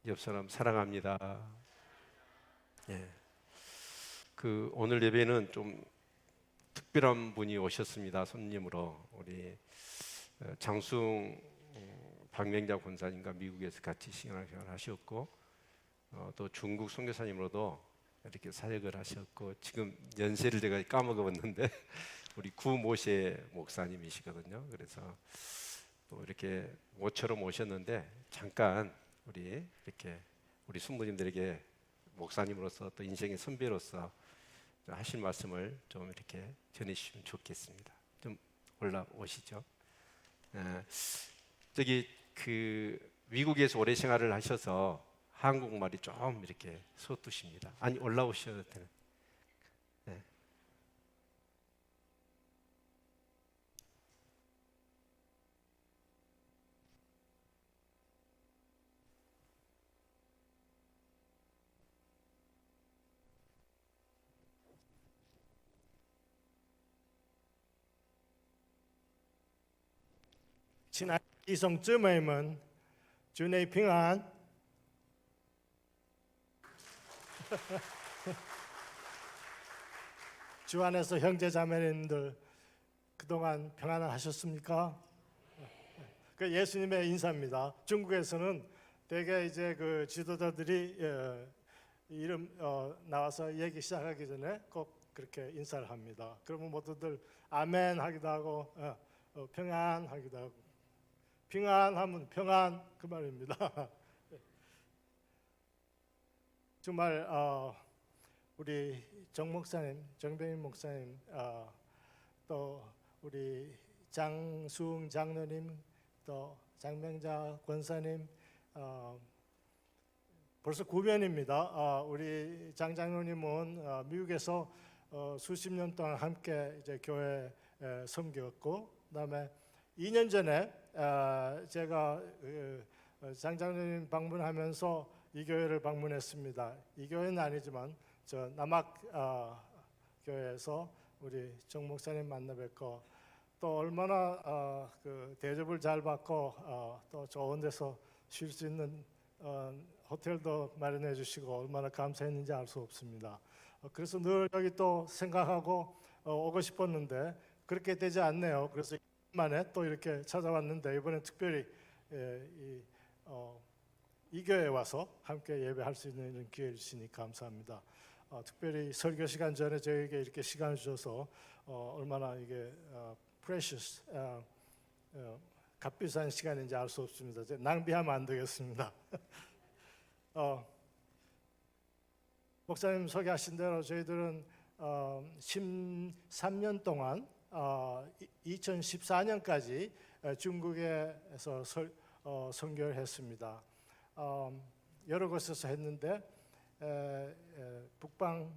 옆 사람 사랑합니다. 예. 오늘 예배는 좀 특별한 분이 오셨습니다. 손님으로 우리 장수웅 박명자 권사님과 미국에서 같이 신앙생활을 하셨고 또 중국 선교사님으로도 이렇게 사역을 하셨고 지금 연세를 제가 까먹었는데 우리 구모세 목사님이시거든요. 그래서 또 이렇게 모처럼 오셨는데 잠깐 우리 순부님들에게 목사님으로서 또 인생의 선배로서 하실 말씀을 좀 이렇게 전해주시면 좋겠습니다. 좀 올라오시죠. 저기 미국에서 오래 생활을 하셔서 한국말이 좀 이렇게 서투십니다. 아니 올라오셔도 되는. 네. 친한 이성쯤이면 주의 평안. 주 안에서 형제 자매님들 그동안 평안을 하셨습니까? 그 예수님의 인사입니다. 중국에서는 대개 이제 그 지도자들이 이름 나와서 얘기 시작하기 전에 꼭 그렇게 인사를 합니다. 그러면 모두들 아멘 하기도 하고 평안 하기도 하고, 평안하면 평안 그 말입니다. 정말 우리 정 목사님, 정병인 목사님, 또 우리 장수웅 장로님, 또 장명자 권사님, 벌써 9년입니다. 우리 장 장로님은 미국에서 수십 년 동안 함께 이제 교회 섬겼고, 그다음에 2년 전에 제가 장 장로님 방문하면서 이 교회를 방문했습니다. 이 교회는 아니지만 저 남학 교회에서 우리 정 목사님 만나 뵙고 또 얼마나 그 대접을 잘 받고 또 좋은 데서 쉴 수 있는 호텔도 마련해 주시고 얼마나 감사했는지 알 수 없습니다. 그래서 늘 여기 또 생각하고 오고 싶었는데 그렇게 되지 않네요. 그래서 만에 또 이렇게 찾아왔는데 이번에 특별히 이 교회에 와서 함께 예배할 수 있는 기회를 주시니 감사합니다. 특별히 설교 시간 전에 저에게 이렇게 시간을 주셔서 얼마나 이게 precious, 값비싼 시간인지 알 수 없습니다. 낭비하면 안 되겠습니다. 목사님 소개하신 대로 저희들은 13년 동안 2014년까지 중국에서 선교를 했습니다. 여러 곳에서 했는데 북방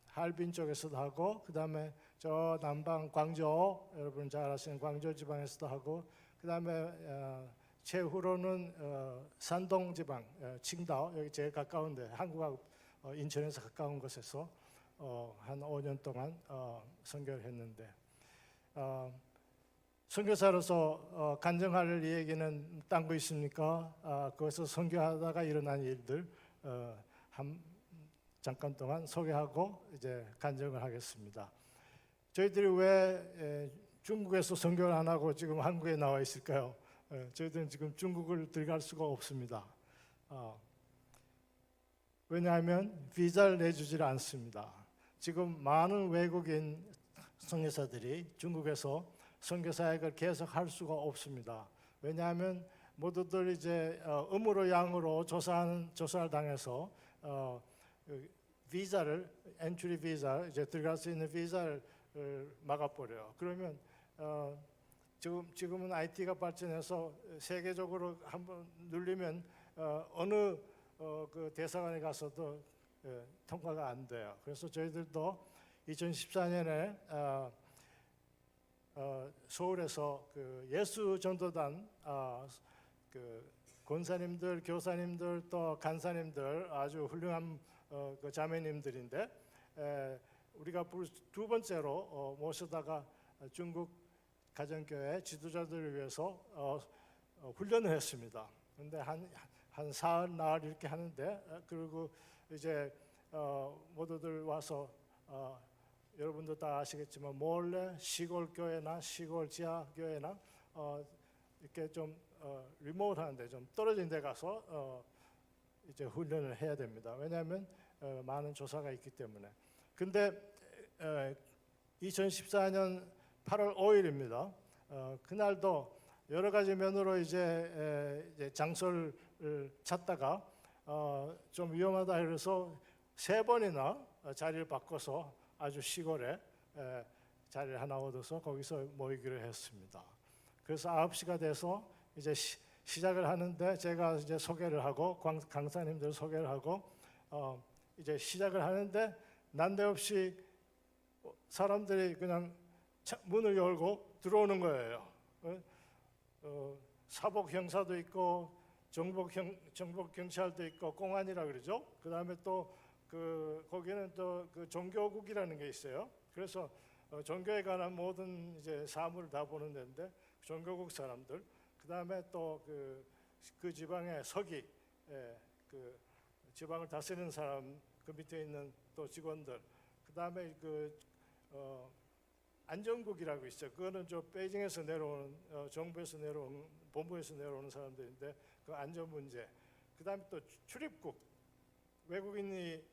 할빈 쪽에서도 하고, 그 다음에 저 남방 광저우, 여러분 잘 아시는 광저우 지방에서도 하고, 그 다음에 최후로는 산동 지방, 칭다오, 여기 제일 가까운데 한국하고 인천에서 가까운 곳에서 한 5년 동안 선교를 했는데, 선교사로서 간증할 얘기는 딴 거 있습니까? 거기서 선교하다가 일어난 일들 잠깐 동안 소개하고 이제 간증을 하겠습니다. 저희들이 왜 중국에서 선교를 안 하고 지금 한국에 나와 있을까요? 저희들은 지금 중국을 들어갈 수가 없습니다. 왜냐하면 비자를 내주질 않습니다. 지금 많은 외국인 선교사들이 중국에서 선교 사역을 계속 할 수가 없습니다. 왜냐하면 모두들 이제 음으로 양으로 조사를 당해서 비자를 엔트리 비자, 이제 들어갈 수 있는 비자를 막아버려요. 그러면 지금은 IT가 발전해서 세계적으로 한번 눌리면 어느 그 대사관에 가서도 통과가 안 돼요. 그래서 저희들도 2014년에 서울에서 그 예수 전도단 그 권사님들, 교사님들, 또 간사님들 아주 훌륭한 그 자매님들인데 우리가 두 번째로 모셔다가 중국 가정교회 지도자들을 위해서 훈련을 했습니다. 그런데 한 한 사흘 나흘 이렇게 하는데 그리고 이제 모두들 와서 여러분도 다 아시겠지만 몰래 시골 교회나 시골 지하 교회나 이렇게 좀 리모트한데 좀 떨어진 데 가서 이제 훈련을 해야 됩니다. 왜냐하면 많은 조사가 있기 때문에. 근데 2014년 8월 5일입니다. 그날도 여러 가지 면으로 이제 장소를 찾다가 좀 위험하다 그래서 3번이나 자리를 바꿔서 아주 시골에 자리를 하나 얻어서 거기서 모이기로 했습니다. 그래서 9시가 돼서 이제 시작을 하는데 제가 이제 소개를 하고 강사님들 소개를 하고 이제 시작을 하는데 난데없이 사람들이 그냥 문을 열고 들어오는 거예요. 사복 형사도 있고 정복 경찰도 있고 공안이라 그러죠. 그다음에 또 거기는 또 그 종교국이라는 게 있어요. 그래서 종교에 관한 모든 이제 사물을 다 보는 데인데 종교국 사람들, 그다음에 또 그 지방의 서기, 그 지방을 다스리는 사람, 그 밑에 있는 또 직원들, 그다음에 안전국이라고 있어요. 그거는 저 베이징에서 내려오는 정부에서 내려오는 본부에서 내려오는 사람들인데 그 안전 문제. 그다음에 또 출입국, 외국인이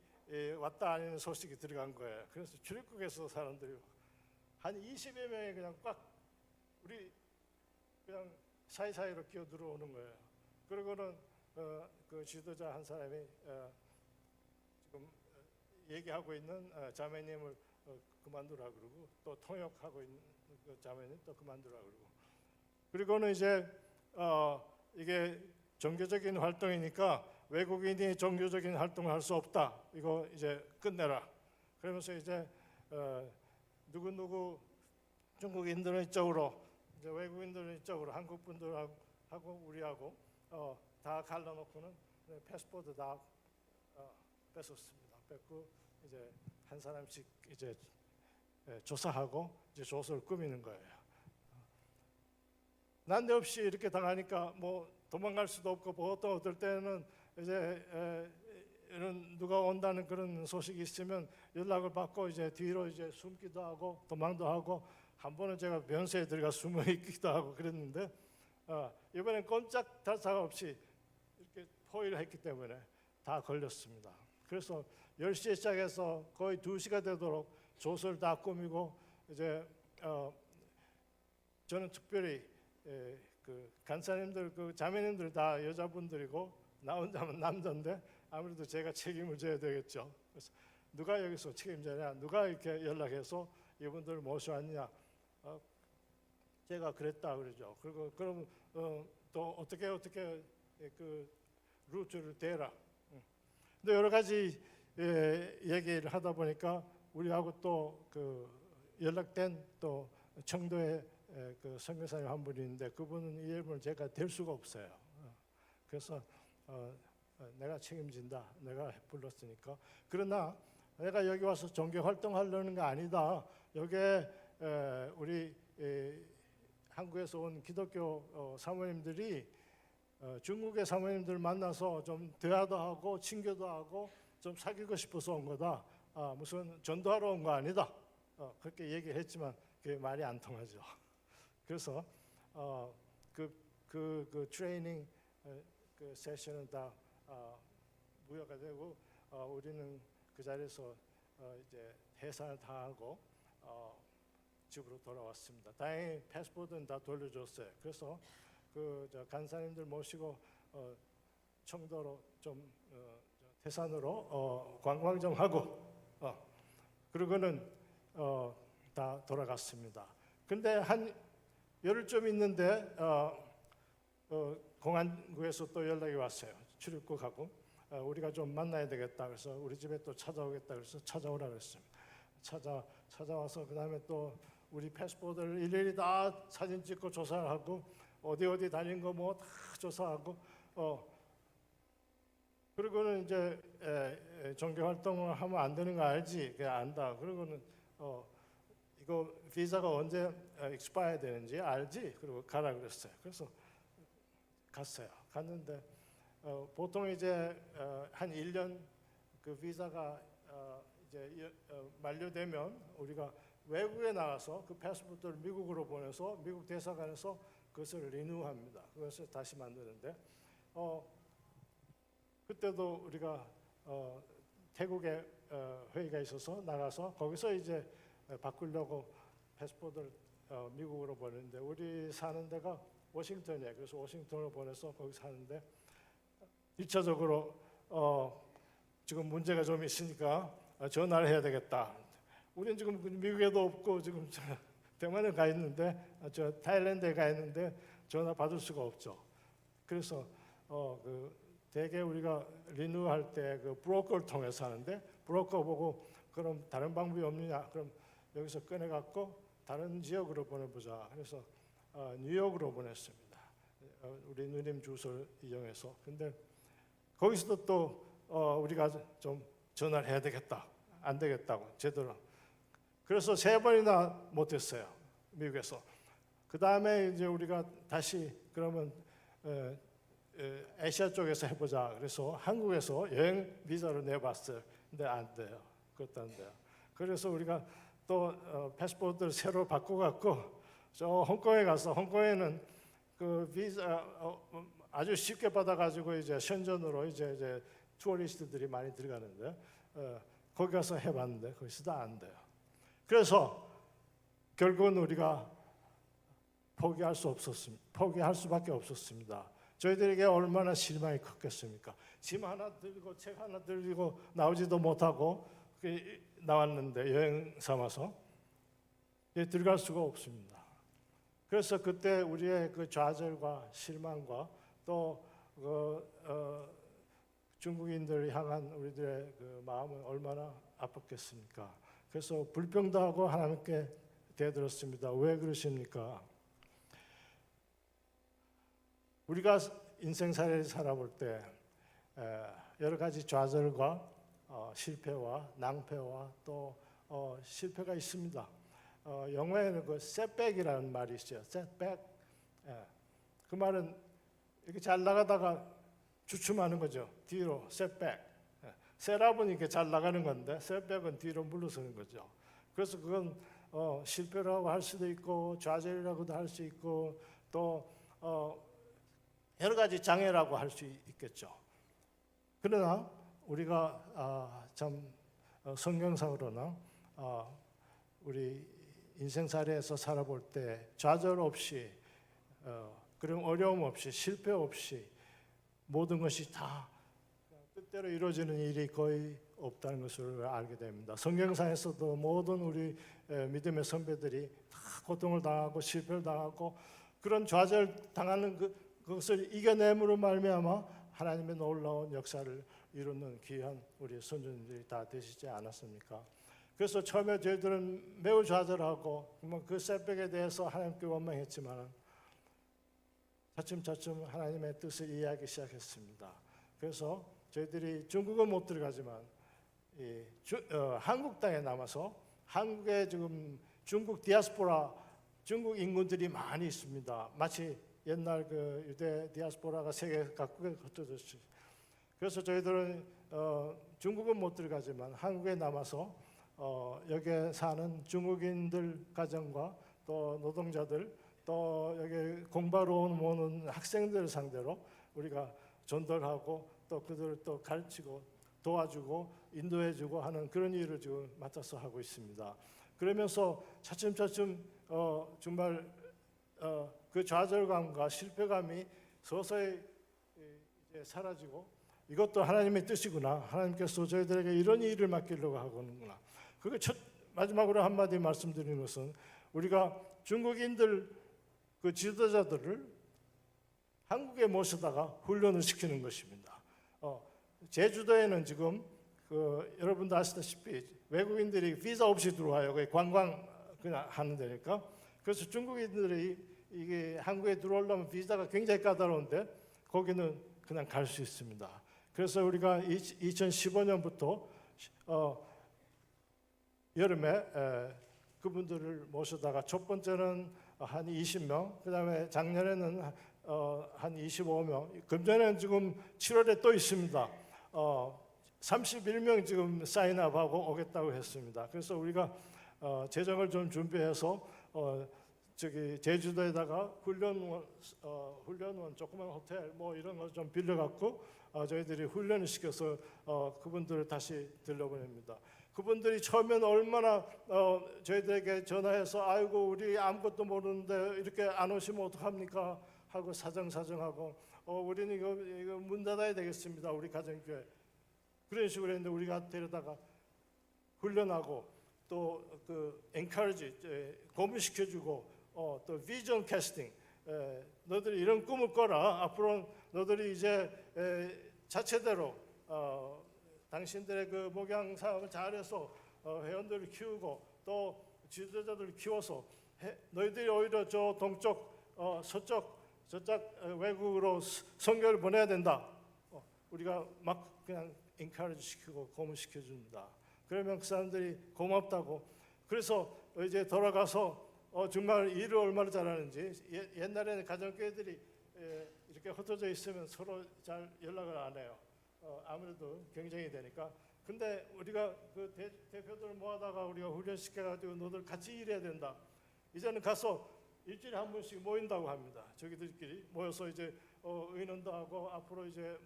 왔다 하는 소식이 들어간 거예요. 그래서 출입국에서 사람들이 한 20여 명이 그냥 꽉 우리 그냥 사이사이로 끼어 들어오는 거예요. 그러고는 그 지도자 한 사람이 지금 얘기하고 있는 자매님을 그만두라 그러고 또 통역하고 있는 그 자매님 또 그만두라 그러고, 그리고는 이제 이게 종교적인 활동이니까 외국인이 종교적인 활동을 할 수 없다. 이거 이제 끝내라. 그러면서 이제 누구 중국인들은 이쪽으로, 이제 외국인들은 이쪽으로, 한국 분들하고 우리하고 다 갈라놓고는 패스포드 다 뺏었습니다. 뺏고 이제 한 사람씩 이제 조사하고 이제 조서를 꾸미는 거예요. 난데없이 이렇게 당하니까 뭐 도망갈 수도 없고, 보통 어떨 때는 이제 이런 누가 온다는 그런 소식이 있으면 연락을 받고 이제 뒤로 이제 숨기도 하고 도망도 하고, 한 번은 제가 변소에 들어가 숨어 있기도 하고 그랬는데 이번엔 꼼짝 달싹 없이 이렇게 포위를 했기 때문에 다 걸렸습니다. 그래서 10시에 시작해서 거의 2시가 되도록 조서를 다 꾸미고, 이제 저는 특별히 그 간사님들, 그 자매님들 다 여자분들이고 나 혼자만 남자인데 아무래도 제가 책임을 져야 되겠죠. 그래서 누가 여기서 책임자냐, 누가 이렇게 연락해서 이분들을 모셔왔냐, 제가 그랬다 그러죠. 그리고 그럼 또 어떻게 그 루트를 대라. 근데 여러 가지 얘기를 하다 보니까 우리하고 또 그 연락된 또 청도에 그 선교사님 한 분이 있는데 그분은 이 이름을 제가 댈 수가 없어요. 그래서 내가 책임진다. 내가 불렀으니까. 그러나 내가 여기 와서 종교 활동하려는 게 아니다. 여기에 우리 한국에서 온 기독교 사모님들이 중국의 사모님들 만나서 좀 대화도 하고 친교도 하고 좀 사귀고 싶어서 온 거다. 무슨 전도하러 온 거 아니다. 그렇게 얘기를 했지만 그게 말이 안 통하죠. 그래서 그 트레이닝 그 세션은 다 무효가 되고 우리는 그 자리에서 이제 해산을 다 하고 집으로 돌아왔습니다. 다행히 패스포드는 다 돌려줬어요. 그래서 저 간사님들 모시고 청도로 좀 태산으로 관광 좀 하고 그러고는 다 돌아갔습니다. 근데 한 열흘쯤 있는데 공안국에서 또 연락이 왔어요. 출입국하고 우리가 좀 만나야 되겠다. 그래서 우리 집에 또 찾아오겠다. 그래서 찾아오라 그랬습니다. 찾아와서 그 다음에 또 우리 패스포드를 일일이 다 사진 찍고 조사를 하고 어디 다닌 거 뭐 다 조사하고 그리고는 이제 종교 활동을 하면 안 되는 거 알지? 그냥 안다. 그리고는 이거 비자가 언제 expire 되는지 알지? 그리고 가라 그랬어요. 그래서 갔어요. 갔는데 보통 이제 한 1년 그 비자가 이제 만료되면 우리가 외국에 나가서 그 패스포트를 미국으로 보내서 미국 대사관에서 그것을 리뉴합니다. 그것을 다시 만드는데 그때도 우리가 태국에 회의가 있어서 나가서 거기서 이제 바꾸려고 패스포트를 미국으로 보냈는데 우리 사는 데가 워싱턴이에요. 그래서 워싱턴으로 보내서 거기 사는데 1차적으로 지금 문제가 좀 있으니까 전화를 해야 되겠다. 우리는 지금 미국에도 없고 지금 대만에 가 있는데 저 타일랜드에 가 있는데 전화 받을 수가 없죠. 그래서 그 대개 우리가 리뉴할 때 그 브로커를 통해서 하는데 브로커 보고 그럼 다른 방법이 없느냐? 그럼 여기서 꺼내 갖고 다른 지역으로 보내보자. 그래서 뉴욕으로 보냈습니다. 우리 누님 주소를 이용해서. 근데 거기서도 또 우리가 좀 전화를 해야 되겠다. 안 되겠다고 제대로. 그래서 3번이나 못했어요. 미국에서. 그 다음에 이제 우리가 다시 그러면 아시아 쪽에서 해보자. 그래서 한국에서 여행 비자를 내봤어요. 근데 안 돼요. 그것도 안 돼요. 그래서 우리가 또 패스포트를 새로 바꿔갖고 저 홍콩에 가서 홍콩에는 그 비자 아주 쉽게 받아가지고 이제 선전으로 이제 투어리스트들이 많이 들어가는데 거기 가서 해봤는데 거기서도 안 돼요. 그래서 결국은 우리가 포기할 수밖에 없었습니다. 저희들에게 얼마나 실망이 컸겠습니까? 짐 하나 들고 책 하나 들고 나오지도 못하고 나왔는데 여행 삼아서 들어갈 수가 없습니다. 그래서 그때 우리의 그 좌절과 실망과 또 중국인들을 향한 우리들의 그 마음은 얼마나 아팠겠습니까? 그래서 불평도 하고 하나님께 대들었습니다. 왜 그러십니까? 우리가 인생살이를 살아볼 때 여러 가지 좌절과 실패와 낭패와 또 실패가 있습니다. 영어에는 그 setback이라는 말이 있어요. setback. 그 말은 이렇게 잘 나가다가 주춤하는 거죠. 뒤로 setback. 셋업은 이렇게 잘 나가는 건데 setback은 뒤로 물러서는 거죠. 그래서 그건 실패라고 할 수도 있고 좌절이라고도 할 수 있고 또 여러 가지 장애라고 할 수 있겠죠. 그러나 우리가 참 성경상으로는 우리 인생살이에서 살아볼 때 좌절 없이 그런 어려움 없이 실패 없이 모든 것이 다 뜻대로 이루어지는 일이 거의 없다는 것을 알게 됩니다. 성경상에서도 모든 우리 믿음의 선배들이 다 고통을 당하고 실패를 당하고 그런 좌절 당하는 그것을 이겨냄으로 말미암아 하나님의 놀라운 역사를 이루는 귀한 우리 선조님들이 다 되시지 않았습니까? 그래서 처음에 저희들은 매우 좌절하고 그 setback에 대해서 하나님께 원망했지만 차츰차츰 하나님의 뜻을 이해하기 시작했습니다. 그래서 저희들이 중국은 못 들어가지만 한국 땅에 남아서 한국에 지금 중국 디아스포라 중국 인구들이 많이 있습니다. 마치 옛날 그 유대 디아스포라가 세계 각국에 흩어졌죠. 그래서 저희들은 중국은 못 들어가지만 한국에 남아서 여기에 사는 중국인들 가정과 또 노동자들 또 여기 공부하러 오는 학생들을 상대로 우리가 전도하고 또 그들을 또 가르치고 도와주고 인도해주고 하는 그런 일을 지금 맡아서 하고 있습니다. 그러면서 차츰차츰 정말 그 좌절감과 실패감이 서서히 이제 사라지고 이것도 하나님의 뜻이구나. 하나님께서 저희들에게 이런 일을 맡기려고 하고는구나. 그게 마지막으로 한마디 말씀드리는 것은 우리가 중국인들 그 지도자들을 한국에 모셔다가 훈련을 시키는 것입니다. 제주도에는 지금 여러분도 아시다시피 외국인들이 비자 없이 들어와요. 관광 그냥 하는 데니까. 그래서 중국인들이 이게 한국에 들어오려면 비자가 굉장히 까다로운데 거기는 그냥 갈 수 있습니다. 그래서 우리가 2015년부터 여름에 그분들을 모셔다가 첫 번째는 한 20명, 그 다음에 작년에는 한 25명. 금전에는 지금 7월에 또 있습니다. 31명 지금 사인업하고 오겠다고 했습니다. 그래서 우리가 재정을 좀 준비해서 저기 제주도에다가 훈련원 조그만 호텔 뭐 이런 거 좀 빌려갖고 저희들이 훈련을 시켜서 그분들을 다시 들려보냅니다. 그분들이 처음에는 얼마나 저희들에게 전화해서 아이고 우리 아무것도 모르는데 이렇게 안 오시면 어떡합니까 하고 사정하고 우리는 이거 문 닫아야 되겠습니다. 우리 가정교회 그런 식으로 했는데 우리가 데려다가 훈련하고 또 그 엔커리지 고문시켜주고 또 비전 캐스팅 너들이 이런 꿈을 꿔라. 앞으로 너들이 이제 자체대로 당신들의 그 목양 사업을 잘해서 회원들을 키우고 또 지도자들을 키워서 너희들이 오히려 저 동쪽 서쪽 저쪽 외국으로 선교를 보내야 된다. 우리가 막 그냥 엔커리지 시키고 고문시켜 줍니다. 그러면 그 사람들이 고맙다고. 그래서 이제 돌아가서 정말 일을 얼마나 잘하는지. 옛날에는 가정교회들이 이렇게 흩어져 있으면 서로 잘 연락을 안 해요. 아무래도 경쟁이 되니까. 근데 우리가 그 대표들 모아다가 우리가 훈련시켜가지고 너들 같이 일해야 된다. 이제는 가서 일주일에 한 번씩 모인다고 합니다. 저기들끼리 모여서 이제 의논도 하고 앞으로 이제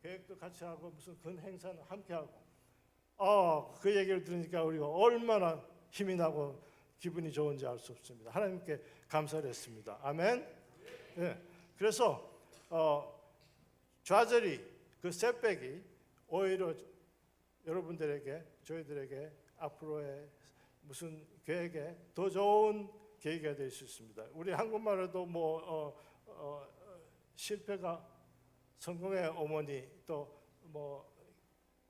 계획도 같이 하고 무슨 큰 행사는 함께 하고. 그 얘기를 들으니까 우리가 얼마나 힘이 나고 기분이 좋은지 알 수 없습니다. 하나님께 감사를 했습니다. 아멘. 네. 그래서 좌절이 그 setback이 오히려 여러분들에게 저희들에게 앞으로의 무슨 계획에 더 좋은 계기가 될 수 있습니다. 우리 한국말에도 실패가 성공의 어머니 또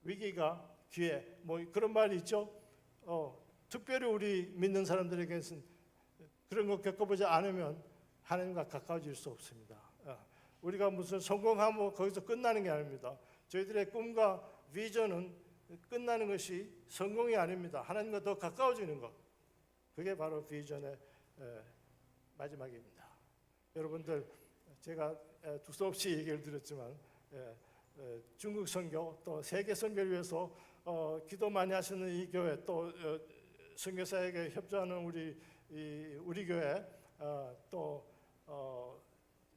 위기가 기회 그런 말이 있죠. 특별히 우리 믿는 사람들에게는 그런 거 겪어보지 않으면 하나님과 가까워질 수 없습니다. 우리가 무슨 성공하면 거기서 끝나는 게 아닙니다. 저희들의 꿈과 비전은 끝나는 것이 성공이 아닙니다. 하나님과 더 가까워지는 것. 그게 바로 비전의 마지막입니다. 여러분들 제가 두서없이 얘기를 드렸지만 중국 선교 또 세계 선교를 위해서 기도 많이 하시는 이 교회 또 선교사에게 협조하는 우리 교회 또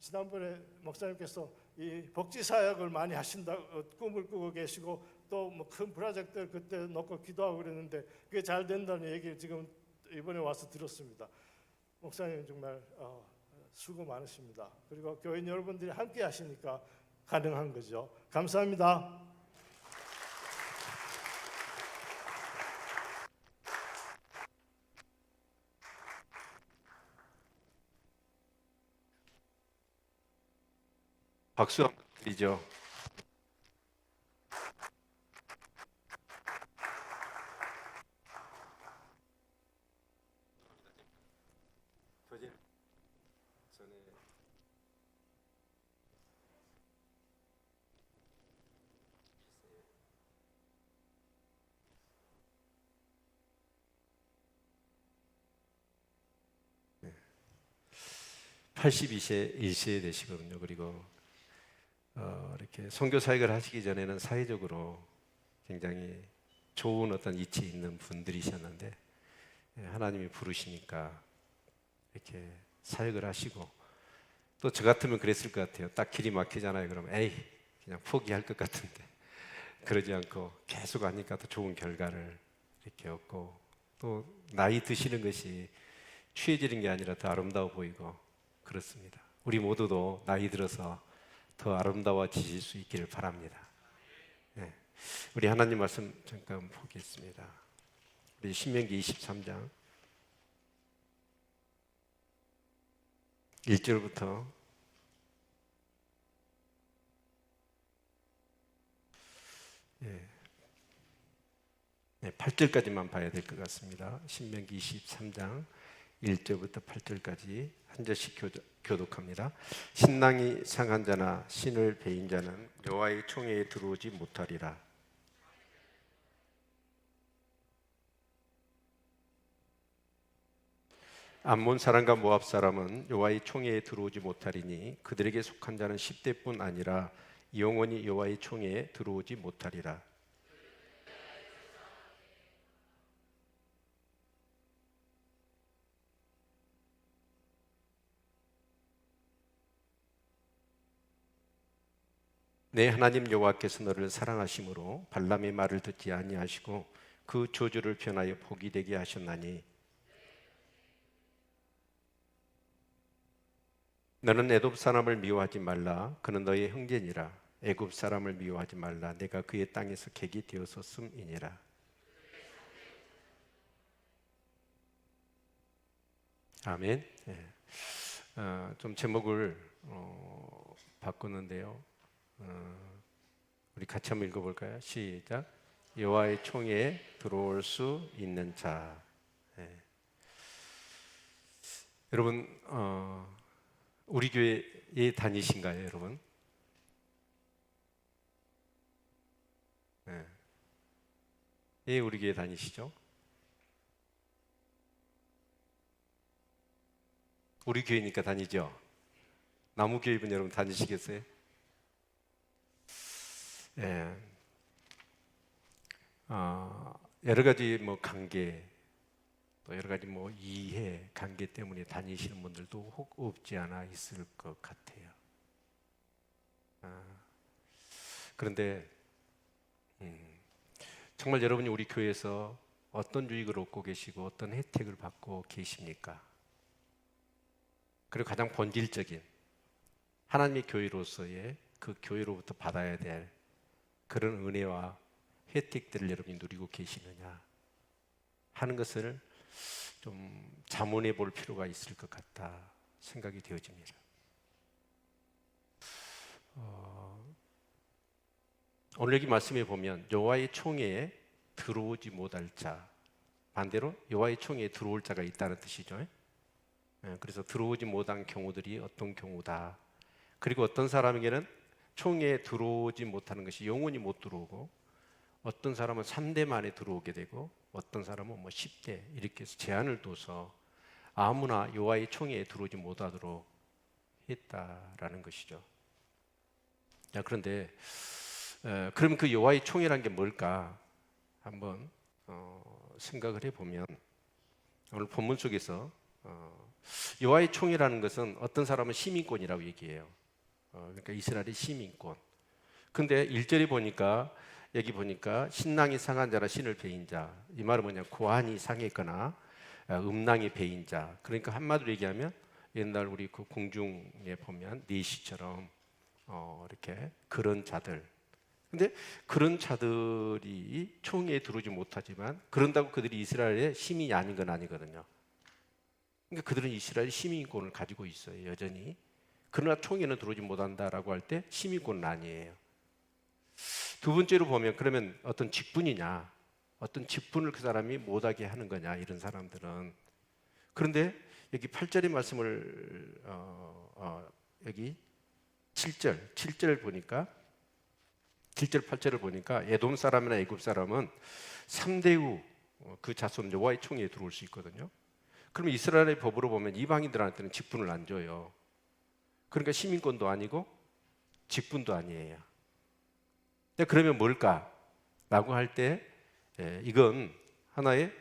지난번에 목사님께서 이 복지 사역을 많이 하신다 꿈을 꾸고 계시고 또 큰 프로젝트를 그때 놓고 기도하고 그랬는데 그게 잘 된다는 얘기를 지금 이번에 와서 들었습니다. 목사님 정말 수고 많으십니다. 그리고 교인 여러분들이 함께 하시니까 가능한 거죠. 감사합니다. 박수 한번 드리죠. 전에 82세 1세 되시거든요. 그리고 이렇게 선교 사역을 하시기 전에는 사회적으로 굉장히 좋은 어떤 이치 있는 분들이셨는데 하나님이 부르시니까 이렇게 사역을 하시고 또 저 같으면 그랬을 것 같아요. 딱 길이 막히잖아요. 그러면 에이 그냥 포기할 것 같은데 그러지 않고 계속 하니까 더 좋은 결과를 이렇게 얻고 또 나이 드시는 것이 취해지는 게 아니라 더 아름다워 보이고 그렇습니다. 우리 모두도 나이 들어서 더 아름다워지실 수 있기를 바랍니다. 네. 우리 하나님 말씀 잠깐 보겠습니다. 우리 신명기 23장 1절부터 8절까지만 봐야 될 것 같습니다. 신명기 23장 1절부터 8절까지 한 절씩 교독합니다. 신랑이 상한 자나 신을 베인 자는 여호와의 총회에 들어오지 못하리라. 암몬 사람과 모압 사람은 여호와의 총회에 들어오지 못하리니 그들에게 속한 자는 10대뿐 아니라 영원히 여호와의 총회에 들어오지 못하리라. 내 하나님 여호와께서 너를 사랑하심으로 발람의 말을 듣지 아니하시고 그 저주를 변하여 복이 되게 하셨나니 너는 애굽 사람을 미워하지 말라. 그는 너의 형제니라. 애굽 사람을 미워하지 말라. 내가 그의 땅에서 객이 되었었음이니라. 아멘. 예. 좀 제목을 바꾸는데요. 우리 같이 한번 읽어볼까요? 시작. 여호와의 총회에 들어올 수 있는 자. 예. 여러분, 우리 교회에 다니신가요, 여러분? 예. 예, 우리 교회 다니시죠? 우리 교회니까 다니죠? 나무교회분 여러분 다니시겠어요? 예. 여러 가지 뭐 관계, 또 여러 가지 뭐 이해, 관계 때문에 다니시는 분들도 혹 없지 않아 있을 것 같아요. 그런데 정말 여러분이 우리 교회에서 어떤 유익을 얻고 계시고 어떤 혜택을 받고 계십니까? 그리고 가장 본질적인 하나님의 교회로서의 그 교회로부터 받아야 될 그런 은혜와 혜택들을 여러분이 누리고 계시느냐 하는 것을 좀 자문해 볼 필요가 있을 것 같다 생각이 되어집니다. 오늘 여기 말씀에 보면 여호와의 총회에 들어오지 못할 자, 반대로 여호와의 총회에 들어올 자가 있다는 뜻이죠. 그래서 들어오지 못한 경우들이 어떤 경우다. 그리고 어떤 사람에게는 총회에 들어오지 못하는 것이 영원히 못 들어오고, 어떤 사람은 3대 만에 들어오게 되고, 어떤 사람은 뭐 10대 이렇게 해서 제한을 둬서 아무나 여호와의 총회에 들어오지 못하도록 했다라는 것이죠. 자, 그런데 그럼 그 여호와의 총회란 게 뭘까 한번 생각을 해보면, 오늘 본문 속에서 여호와의 총회라는 것은 어떤 사람은 시민권이라고 얘기해요. 그러니까 이스라엘의 시민권. 근데 1절에 보니까, 여기 보니까 신랑이 상한 자라 신을 배인 자, 이 말은 뭐냐, 고환이 상했거나 음낭이 배인 자. 그러니까 한마디로 얘기하면 옛날 우리 그 공중에 보면 내시처럼 이렇게 그런 자들. 근데 그런 자들이 총회에 들어오지 못하지만 그런다고 그들이 이스라엘의 시민이 아닌 건 아니거든요. 그러니까 그들은 이스라엘 시민권을 가지고 있어요, 여전히. 그러나 총회는 들어오지 못한다라고 할 때 시민권은 아니에요. 두 번째로 보면, 그러면 어떤 직분이냐, 어떤 직분을 그 사람이 못하게 하는 거냐, 이런 사람들은. 그런데 여기 8절의 말씀을 여기 7절 보니까, 7절 8절을 보니까 에돔 사람이나 애굽 사람은 3대 후 그 자손 여호와의 총회에 들어올 수 있거든요. 그러면 이스라엘의 법으로 보면 이방인들한테는 직분을 안 줘요. 그러니까 시민권도 아니고 직분도 아니에요. 그러면 뭘까? 라고 할 때 이건 하나의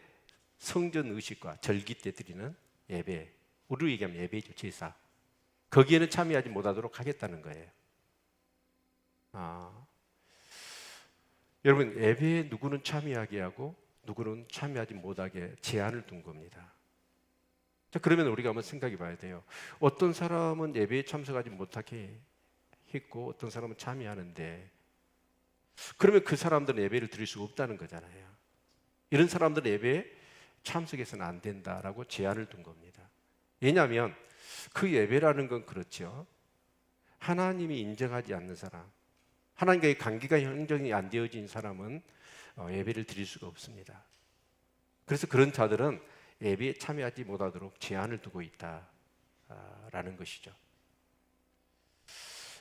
성전 의식과 절기 때 드리는 예배, 우리로 얘기하면 예배죠, 제사. 거기에는 참여하지 못하도록 하겠다는 거예요. 여러분, 예배에 누구는 참여하게 하고 누구는 참여하지 못하게 제한을 둔 겁니다. 자, 그러면 우리가 한번 생각해 봐야 돼요. 어떤 사람은 예배에 참석하지 못하게 했고 어떤 사람은 참여하는데, 그러면 그 사람들은 예배를 드릴 수 없다는 거잖아요. 이런 사람들은 예배에 참석해서는 안 된다라고 제한을 둔 겁니다. 왜냐하면 그 예배라는 건 그렇죠. 하나님이 인정하지 않는 사람, 하나님과의 관계가 형성이 안 되어진 사람은 예배를 드릴 수가 없습니다. 그래서 그런 자들은 예배에 참여하지 못하도록 제한을 두고 있다라는 것이죠.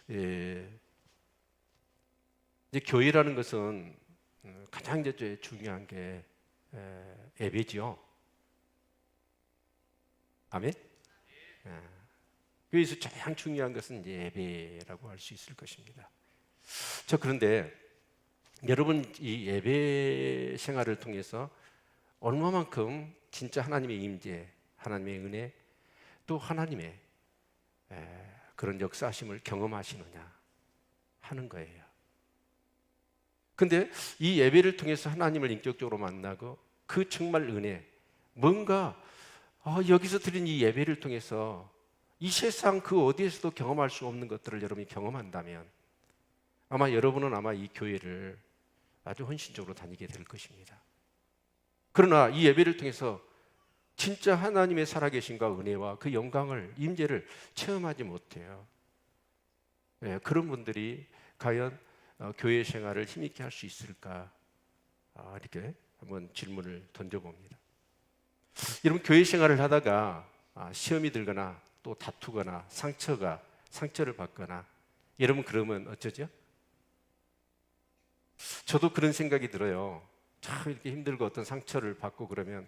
이제 교회라는 것은 가장 중요한 게 예배지요. 아멘. 여기서 가장 중요한 것은 이제 예배라고 할 수 있을 것입니다. 자, 그런데 여러분 이 예배 생활을 통해서 얼마만큼 진짜 하나님의 임재, 하나님의 은혜, 또 하나님의 그런 역사하심을 경험하시느냐 하는 거예요. 근데 이 예배를 통해서 하나님을 인격적으로 만나고 그 정말 은혜, 뭔가 여기서 드린 이 예배를 통해서 이 세상 그 어디에서도 경험할 수 없는 것들을 여러분이 경험한다면 아마 여러분은 아마 이 교회를 아주 헌신적으로 다니게 될 것입니다. 그러나 이 예배를 통해서 진짜 하나님의 살아계심과 은혜와 그 영광을, 임재를 체험하지 못해요. 그런 분들이 과연 교회 생활을 힘있게 할 수 있을까? 이렇게 한번 질문을 던져봅니다. 여러분 교회 생활을 하다가 시험이 들거나 또 다투거나 상처를 받거나 여러분 그러면 어쩌죠? 저도 그런 생각이 들어요. 참 이렇게 힘들고 어떤 상처를 받고 그러면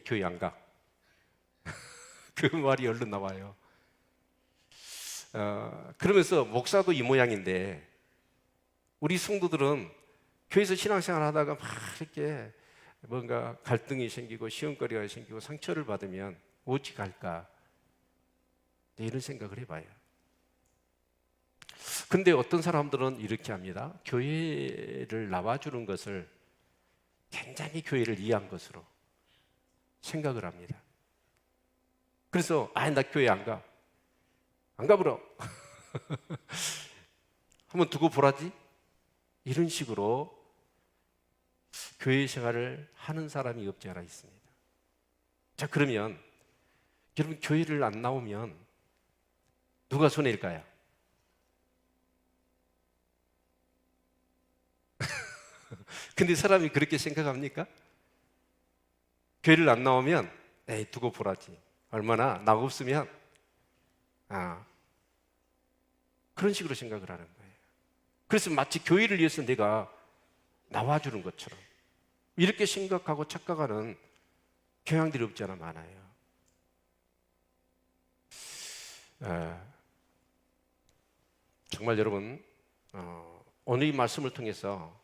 교회 안 가. 그 말이 얼른 나와요. 그러면서 목사도 이 모양인데 우리 성도들은 교회에서 신앙생활 하다가 막 이렇게 뭔가 갈등이 생기고 시험거리가 생기고 상처를 받으면 어찌 갈까? 이런 생각을 해봐요. 근데 어떤 사람들은 이렇게 합니다. 교회를 나와주는 것을 굉장히 교회를 이해한 것으로 생각을 합니다. 그래서 나 교회 안 가. 안 가버려. 한번 두고 보라지. 이런 식으로 교회 생활을 하는 사람이 없지 않아 있습니다. 자, 그러면 여러분 교회를 안 나오면 누가 손해일까요? 근데 사람이 그렇게 생각합니까? 교회를 안 나오면 두고 보라지. 얼마나 나 없으면 그런 식으로 생각을 하는 거예요. 그래서 마치 교회를 위해서 내가 나와주는 것처럼 이렇게 생각하고 착각하는 경향들이 없지 않아 많아요. 정말 여러분 오늘 이 말씀을 통해서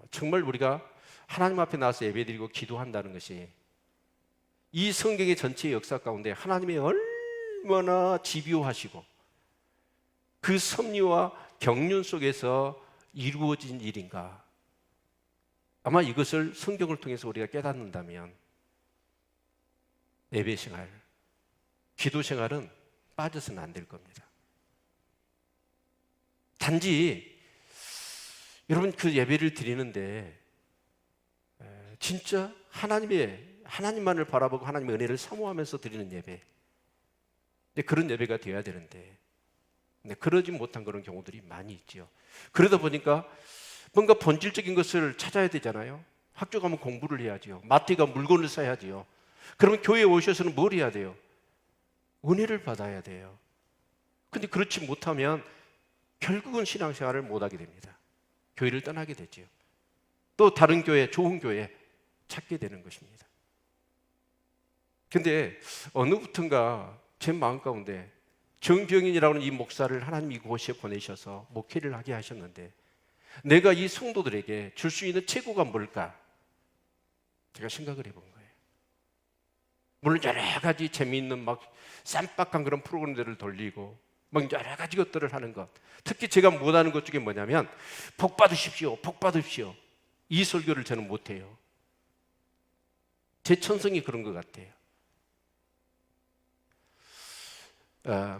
정말 우리가 하나님 앞에 나와서 예배드리고 기도한다는 것이 이 성경의 전체의 역사 가운데 하나님의 얼마나 집요하시고 그 섭리와 경륜 속에서 이루어진 일인가. 아마 이것을 성경을 통해서 우리가 깨닫는다면 예배 생활, 기도 생활은 빠져서는 안 될 겁니다. 단지 여러분 그 예배를 드리는데 진짜 하나님만을 바라보고 하나님의 은혜를 사모하면서 드리는 예배, 그런 예배가 되어야 되는데 그러지 못한 그런 경우들이 많이 있죠. 그러다 보니까 뭔가 본질적인 것을 찾아야 되잖아요. 학교 가면 공부를 해야지요. 마트에 가면 물건을 사야지요. 그러면 교회에 오셔서는 뭘 해야 돼요? 은혜를 받아야 돼요. 근데 그렇지 못하면 결국은 신앙생활을 못하게 됩니다. 교회를 떠나게 되죠. 또 다른 교회, 좋은 교회 찾게 되는 것입니다. 근데 어느부턴가 제 마음 가운데 정병인이라고 하는 이 목사를 하나님이 이곳에 보내셔서 목회를 하게 하셨는데 내가 이 성도들에게 줄 수 있는 최고가 뭘까? 제가 생각을 해본 거예요. 물론 여러 가지 재미있는 막 쌈박한 그런 프로그램들을 돌리고 막 여러 가지 것들을 하는 것, 특히 제가 못하는 것 중에 뭐냐면 복 받으십시오, 복 받으십시오. 이 설교를 저는 못해요. 제 천성이 그런 것 같아요.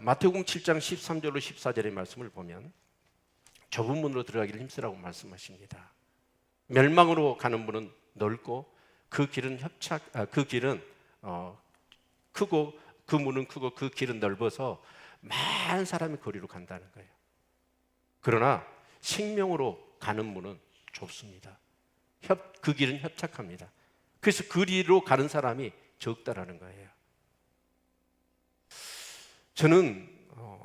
마태복음 7장 13절로 14절의 말씀을 보면 좁은 문으로 들어가기를 힘쓰라고 말씀하십니다. 멸망으로 가는 문은 넓고 그 길은 크고 그 문은 크고 그 길은 넓어서 많은 사람이 거리로 간다는 거예요. 그러나 생명으로 가는 문은 좁습니다. 그 길은 협착합니다. 그래서 그 길로 가는 사람이 적다라는 거예요. 저는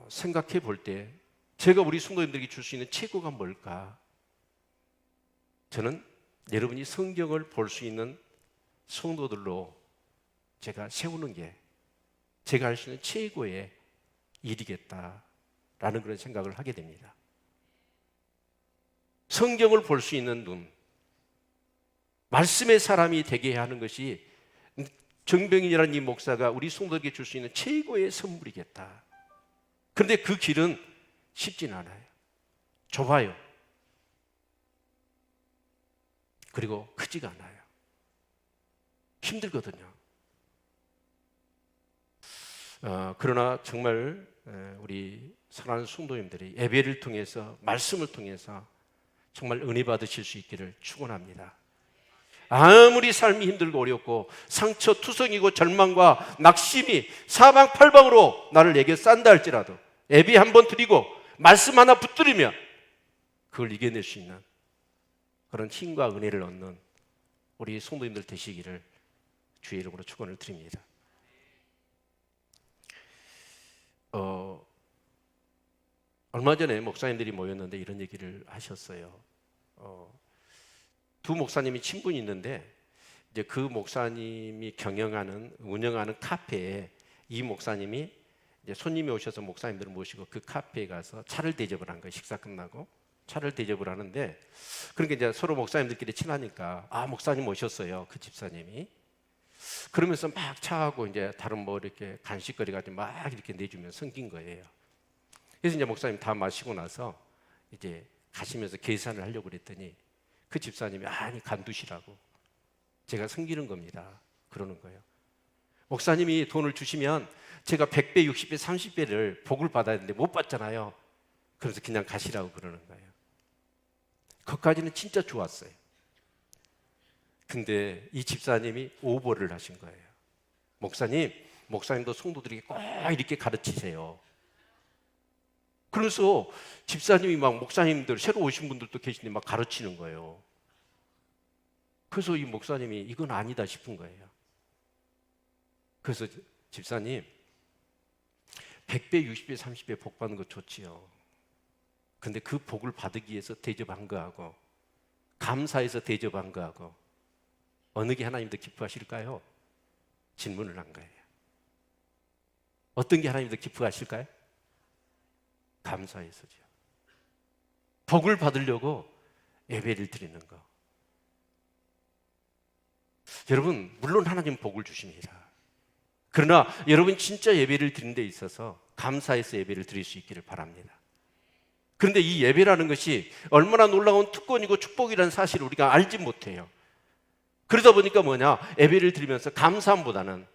생각해 볼 때 제가 우리 성도님들에게 줄 수 있는 최고가 뭘까? 저는 여러분이 성경을 볼 수 있는 성도들로 제가 세우는 게 제가 할 수 있는 최고의 일이겠다라는 그런 생각을 하게 됩니다. 성경을 볼 수 있는 눈, 말씀의 사람이 되게 하는 것이 정병인이라는 이 목사가 우리 성도에게 줄 수 있는 최고의 선물이겠다. 그런데 그 길은 쉽진 않아요. 좁아요. 그리고 크지가 않아요. 힘들거든요. 그러나 정말 우리 사랑하는 성도님들이 예배를 통해서, 말씀을 통해서 정말 은혜 받으실 수 있기를 축원합니다. 아무리 삶이 힘들고 어렵고 상처 투성이고 절망과 낙심이 사방팔방으로 나를 내게 싼다 할지라도 예배 한번 드리고 말씀 하나 붙들으면 그걸 이겨낼 수 있는 그런 힘과 은혜를 얻는 우리 성도님들 되시기를 주의 이름으로 축원을 드립니다. 얼마 전에 목사님들이 모였는데 이런 얘기를 하셨어요. 두 목사님이 친분이 있는데 이제 그 목사님이 운영하는 카페에 이 목사님이 이제 손님이 오셔서 목사님들을 모시고 그 카페에 가서 차를 대접을 한 거예요. 식사 끝나고 차를 대접을 하는데, 그러니까 이제 서로 목사님들끼리 친하니까 목사님 오셨어요. 그 집사님이. 그러면서 막 차하고 이제 다른 뭐 이렇게 간식거리 가지고 막 이렇게 내주면 섬긴 거예요. 그래서 이제 목사님 다 마시고 나서 이제 가시면서 계산을 하려고 그랬더니 그 집사님이 아니 간두시라고, 제가 섬기는 겁니다 그러는 거예요. 목사님이 돈을 주시면 제가 100배, 60배, 30배를 복을 받아야 되는데 못 받잖아요. 그래서 그냥 가시라고 그러는 거예요. 그것까지는 진짜 좋았어요. 근데 이 집사님이 오버를 하신 거예요. 목사님도 성도들에게 꼭 이렇게 가르치세요. 그래서 집사님이 막 목사님들 새로 오신 분들도 계시는데 막 가르치는 거예요. 그래서 이 목사님이 이건 아니다 싶은 거예요. 그래서 집사님 100배, 60배, 30배 복 받는 거 좋지요. 근데 그 복을 받기 위해서 대접한 거하고 감사해서 대접한 거하고 어느 게 하나님 더 기뻐하실까요? 질문을 한 거예요. 어떤 게 하나님 더 기뻐하실까요? 감사해서죠. 복을 받으려고 예배를 드리는 거. 여러분, 물론 하나님 복을 주십니다. 그러나 여러분 진짜 예배를 드리는 데 있어서 감사해서 예배를 드릴 수 있기를 바랍니다. 그런데 이 예배라는 것이 얼마나 놀라운 특권이고 축복이라는 사실을 우리가 알지 못해요. 그러다 보니까 예배를 드리면서 감사함보다는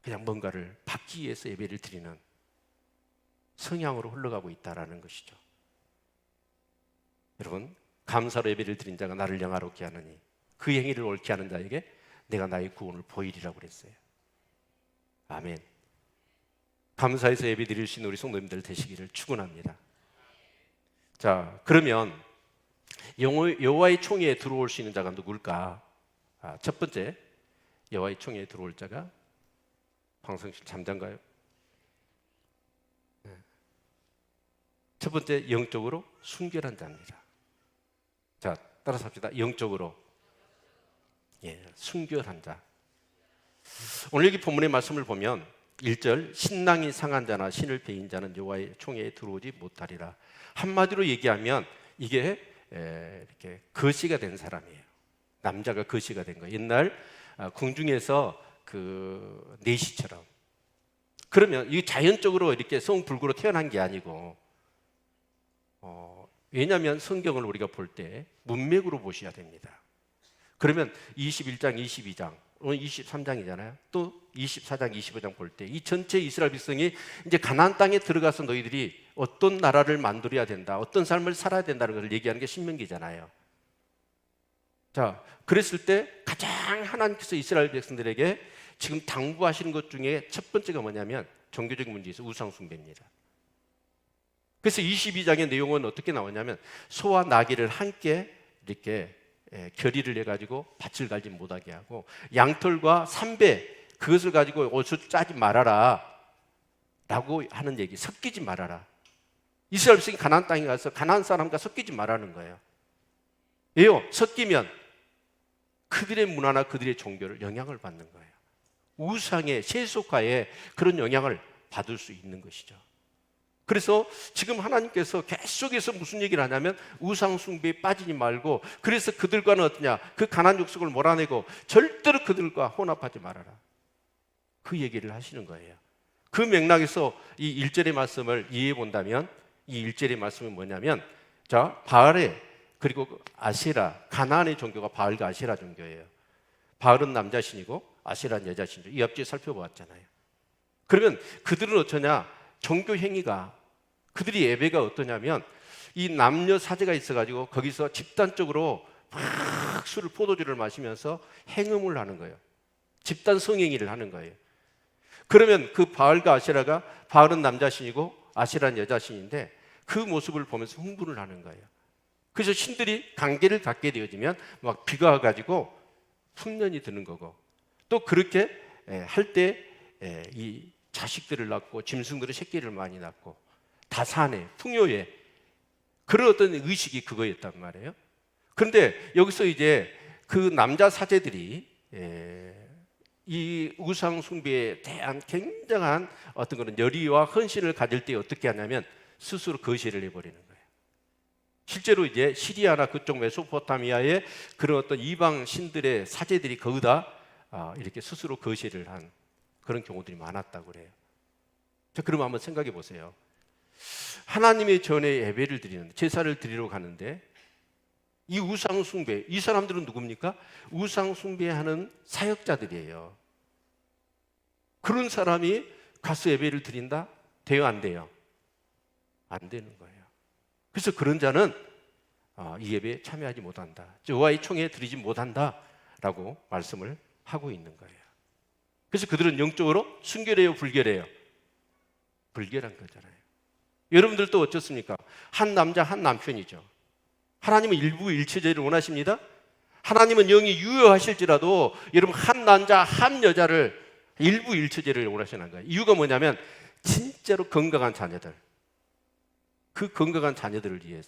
그냥 뭔가를 받기 위해서 예배를 드리는 성향으로 흘러가고 있다는 것이죠. 여러분, 감사로 예배를 드린 자가 나를 영화롭게 하느니 그 행위를 옳게 하는 자에게 내가 나의 구원을 보이리라고 그랬어요. 아멘. 감사해서 예배 드릴 수 있는 우리 성도님들 되시기를 축원합니다. 자, 그러면 여호와의 총회에 들어올 수 있는 자가 누굴까? 첫 번째, 여호와의 총회에 들어올 자가 방송실 잠잠가요? 네. 첫 번째, 영적으로 순결한 자입니다. 자, 따라서 합시다. 영적으로 순결한 자. 오늘 여기 본문의 말씀을 보면 1절, 신랑이 상한 자나 신을 배인 자는 여호와의 총회에 들어오지 못하리라. 한마디로 얘기하면 이게 이렇게 거시가 된 사람이에요. 남자가 거시가 된 거예요. 옛날 궁중에서 그 내시처럼. 그러면 이게 자연적으로 이렇게 성불구로 태어난 게 아니고, 왜냐하면 성경을 우리가 볼 때 문맥으로 보셔야 됩니다. 그러면 21장, 22장, 오늘 23장이잖아요. 또 24장, 25장 볼 때 이 전체 이스라엘 백성이 이제 가나안 땅에 들어가서 너희들이 어떤 나라를 만들어야 된다, 어떤 삶을 살아야 된다는 것을 얘기하는 게 신명기잖아요. 자, 그랬을 때 가장 하나님께서 이스라엘 백성들에게 지금 당부하시는 것 중에 첫 번째가 뭐냐면 종교적인 문제에서 우상 숭배입니다. 그래서 22장의 내용은 어떻게 나오냐면 소와 나귀를 함께 이렇게 결의를 해가지고 밭을 갈지 못하게 하고 양털과 삼배 그것을 가지고 옷을 짜지 말아라 라고 하는 얘기. 섞이지 말아라. 이스라엘 백성이 가나안 땅에 가서 가나안 사람과 섞이지 말라는 거예요. 왜요? 섞이면 그들의 문화나 그들의 종교를 영향을 받는 거예요. 우상의 세속화에 그런 영향을 받을 수 있는 것이죠. 그래서 지금 하나님께서 계속해서 무슨 얘기를 하냐면 우상 숭배에 빠지지 말고, 그래서 그들과는 어떠냐, 그 가난 족속을 몰아내고 절대로 그들과 혼합하지 말아라, 그 얘기를 하시는 거예요. 그 맥락에서 이 1절의 말씀을 이해해 본다면, 이 1절의 말씀은 뭐냐면, 자, 바알의, 그리고 아세라, 가나안의 종교가 바알과 아세라 종교예요. 바알은 남자신이고 아세라는 여자신이죠. 이 앞뒤에 살펴보았잖아요. 그러면 그들은 어떠냐, 종교 행위가, 그들이 예배가 어떠냐면 이 남녀 사제가 있어가지고 거기서 집단적으로 막 술을, 포도주를 마시면서 행음을 하는 거예요. 집단 성행위를 하는 거예요. 그러면 그 바알과 아세라가, 바알은 남자신이고 아세라는 여자신인데 그 모습을 보면서 흥분을 하는 거예요. 그래서 신들이 관계를 갖게 되어지면 막 비가 와가지고 흉년이 드는 거고, 또 그렇게 할 때 이 자식들을 낳고 짐승들의 새끼를 많이 낳고 다산에, 풍요에, 그런 어떤 의식이 그거였단 말이에요. 그런데 여기서 이제 그 남자 사제들이 이 우상 숭배에 대한 굉장한 어떤 그런 열의와 헌신을 가질 때 어떻게 하냐면 스스로 거시를 해버리는 거예요. 실제로 이제 시리아나 그쪽 메소포타미아의 그런 어떤 이방 신들의 사제들이 거기다 이렇게 스스로 거시를 한 그런 경우들이 많았다고 그래요. 자, 그럼 한번 생각해 보세요. 하나님의 전에 예배를 드리는, 제사를 드리러 가는데 이 우상 숭배, 이 사람들은 누굽니까? 우상 숭배하는 사역자들이에요. 그런 사람이 가서 예배를 드린다? 돼요, 안 돼요? 안 되는 거예요. 그래서 그런 자는 이 예배에 참여하지 못한다, 여호와의 총회에 드리지 못한다라고 말씀을 하고 있는 거예요. 그래서 그들은 영적으로 순결해요, 불결해요? 불결한 거잖아요. 여러분들도 어떻습니까? 한 남자 한 남편이죠. 하나님은 일부일체제를 원하십니다. 하나님은 영이 유효하실지라도 여러분 한 남자 한 여자를 일부일체제를 원하시는 거예요. 이유가 뭐냐면 진짜로 건강한 자녀들, 그 건강한 자녀들을 위해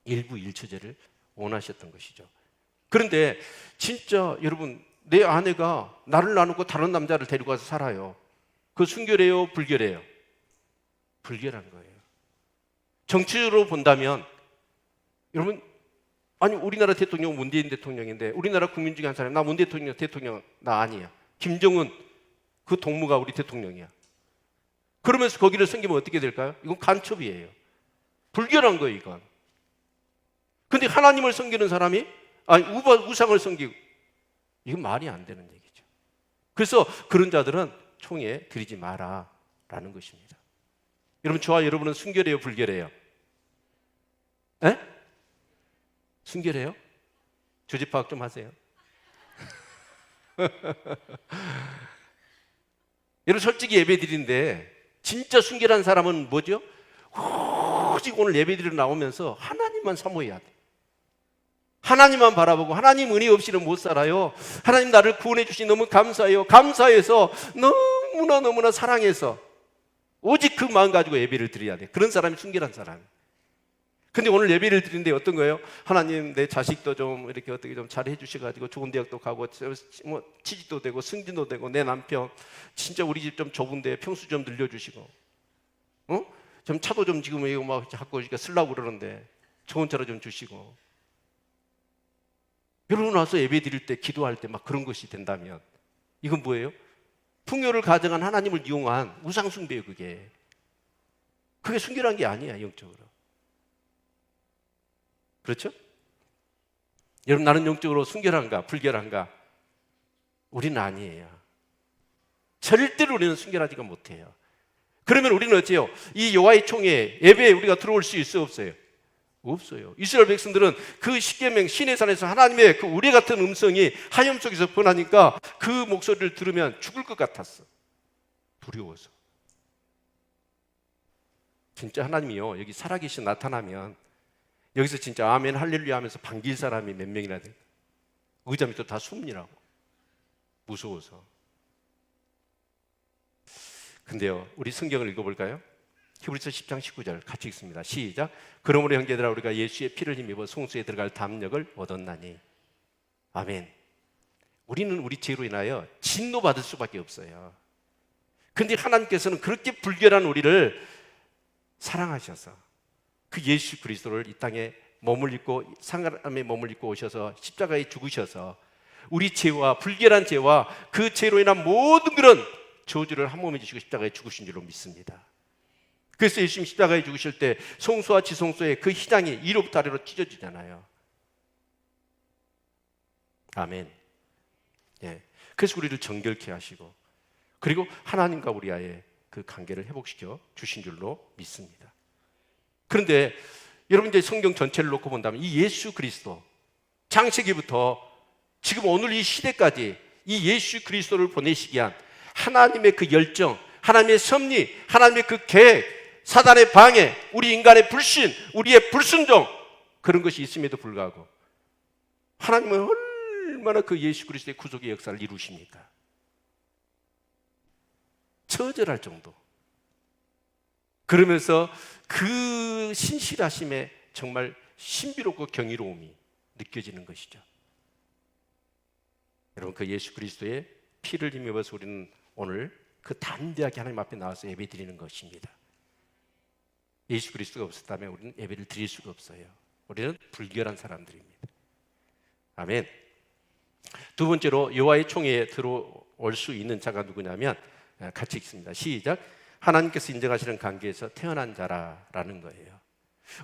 일부일체제를 원하셨던 것이죠. 그런데 진짜 여러분, 내 아내가 나를 나누고 다른 남자를 데리고 가서 살아요. 그 순결해요, 불결해요? 불결한 거예요. 정치적으로 본다면 여러분, 아니 우리나라 대통령은 문재인 대통령인데, 우리나라 국민 중에 한 사람, 나 문 대통령 나 아니야, 김정은 그 동무가 우리 대통령이야. 그러면서 거기를 섬기면 어떻게 될까요? 이건 간첩이에요. 불결한 거예요, 이건. 근데 하나님을 섬기는 사람이 우상을 섬기고, 이건 말이 안 되는 얘기죠. 그래서 그런 자들은 총에 들이지 마라라는 것입니다. 여러분, 저와 여러분은 순결해요, 불결해요? 에? 순결해요? 조직 파악 좀 하세요. 여러분, 솔직히 예배 드리는데 진짜 순결한 사람은 뭐죠? 오직 오늘 예배 드리러 나오면서 하나님만 사모해야 돼. 하나님만 바라보고, 하나님 은혜 없이는 못 살아요. 하나님 나를 구원해 주시니 너무 감사해요. 감사해서 너무나 사랑해서 오직 그 마음 가지고 예배를 드려야 돼. 그런 사람이 순결한 사람. 근데 오늘 예배를 드리는데 어떤 거예요? 하나님, 내 자식도 좀 이렇게 어떻게 좀 잘 해주셔가지고 좋은 대학도 가고 뭐 취직도 되고 승진도 되고, 내 남편 진짜 우리 집 좀 좁은데 평수 좀 늘려주시고, 좀 차도 좀 지금 이거 막 자꾸 이렇게 쓰려고 그러는데 좋은 차로 좀 주시고. 여러분 와서 예배 드릴 때, 기도할 때 막 그런 것이 된다면 이건 뭐예요? 풍요를 가정한 하나님을 이용한 우상숭배예요. 그게 순결한 게 아니야, 영적으로. 그렇죠? 여러분, 나는 영적으로 순결한가 불결한가? 우리는 아니에요. 절대로 우리는 순결하지가 못해요. 그러면 우리는 어째요? 이 여호와의 총회 예배에 우리가 들어올 수 있어요, 없어요? 없어요. 이스라엘 백성들은 그 십계명 시내산에서 하나님의 그 우레 같은 음성이 하염 속에서 번하니까 그 목소리를 들으면 죽을 것 같았어. 두려워서. 진짜 하나님이요, 여기 살아계신 나타나면 여기서 진짜 아멘 할렐루야 하면서 반길 사람이 몇 명이나 돼. 의자 밑에 다 숨니라고. 무서워서. 근데요, 우리 성경을 읽어볼까요? 히브리서 10장 19절 같이 읽습니다. 시작. 그러므로 형제들아, 우리가 예수의 피를 힘입어 성소에 들어갈 담력을 얻었나니. 아멘. 우리는 우리 죄로 인하여 진노받을 수밖에 없어요. 근데 하나님께서는 그렇게 불결한 우리를 사랑하셔서 그 예수 그리스도를 이 땅에 몸을 입고 사람의 몸을 입고 오셔서 십자가에 죽으셔서 우리 죄와 불결한 죄와 그 죄로 인한 모든 그런 저주를 한 몸에 지시고 십자가에 죽으신 줄로 믿습니다. 그래서 예수님 십자가에 죽으실 때 송수와 지송수의 그 희장이 위로부터 아래로 찢어지잖아요. 아멘. 예. 그래서 우리를 정결케 하시고 그리고 하나님과 우리와의 그 관계를 회복시켜 주신 줄로 믿습니다. 그런데 여러분 이제 성경 전체를 놓고 본다면 이 예수 그리스도 창세기부터 지금 오늘 이 시대까지 이 예수 그리스도를 보내시기 위한 하나님의 그 열정, 하나님의 섭리, 하나님의 그 계획, 사단의 방해, 우리 인간의 불신, 우리의 불순종 그런 것이 있음에도 불구하고 하나님은 얼마나 그 예수 그리스도의 구속의 역사를 이루십니까? 처절할 정도. 그러면서 그 신실하심에 정말 신비롭고 경이로움이 느껴지는 것이죠. 여러분 그 예수 그리스도의 피를 힘입어서 우리는 오늘 그 담대하게 하나님 앞에 나와서 예배 드리는 것입니다. 예수 그리스도가 없었다면 우리는 예배를 드릴 수가 없어요. 우리는 불결한 사람들입니다. 아멘. 두 번째로 여호와의 총회에 들어올 수 있는 자가 누구냐면 같이 읽습니다. 시작. 하나님께서 인정하시는 관계에서 태어난 자라라는 거예요.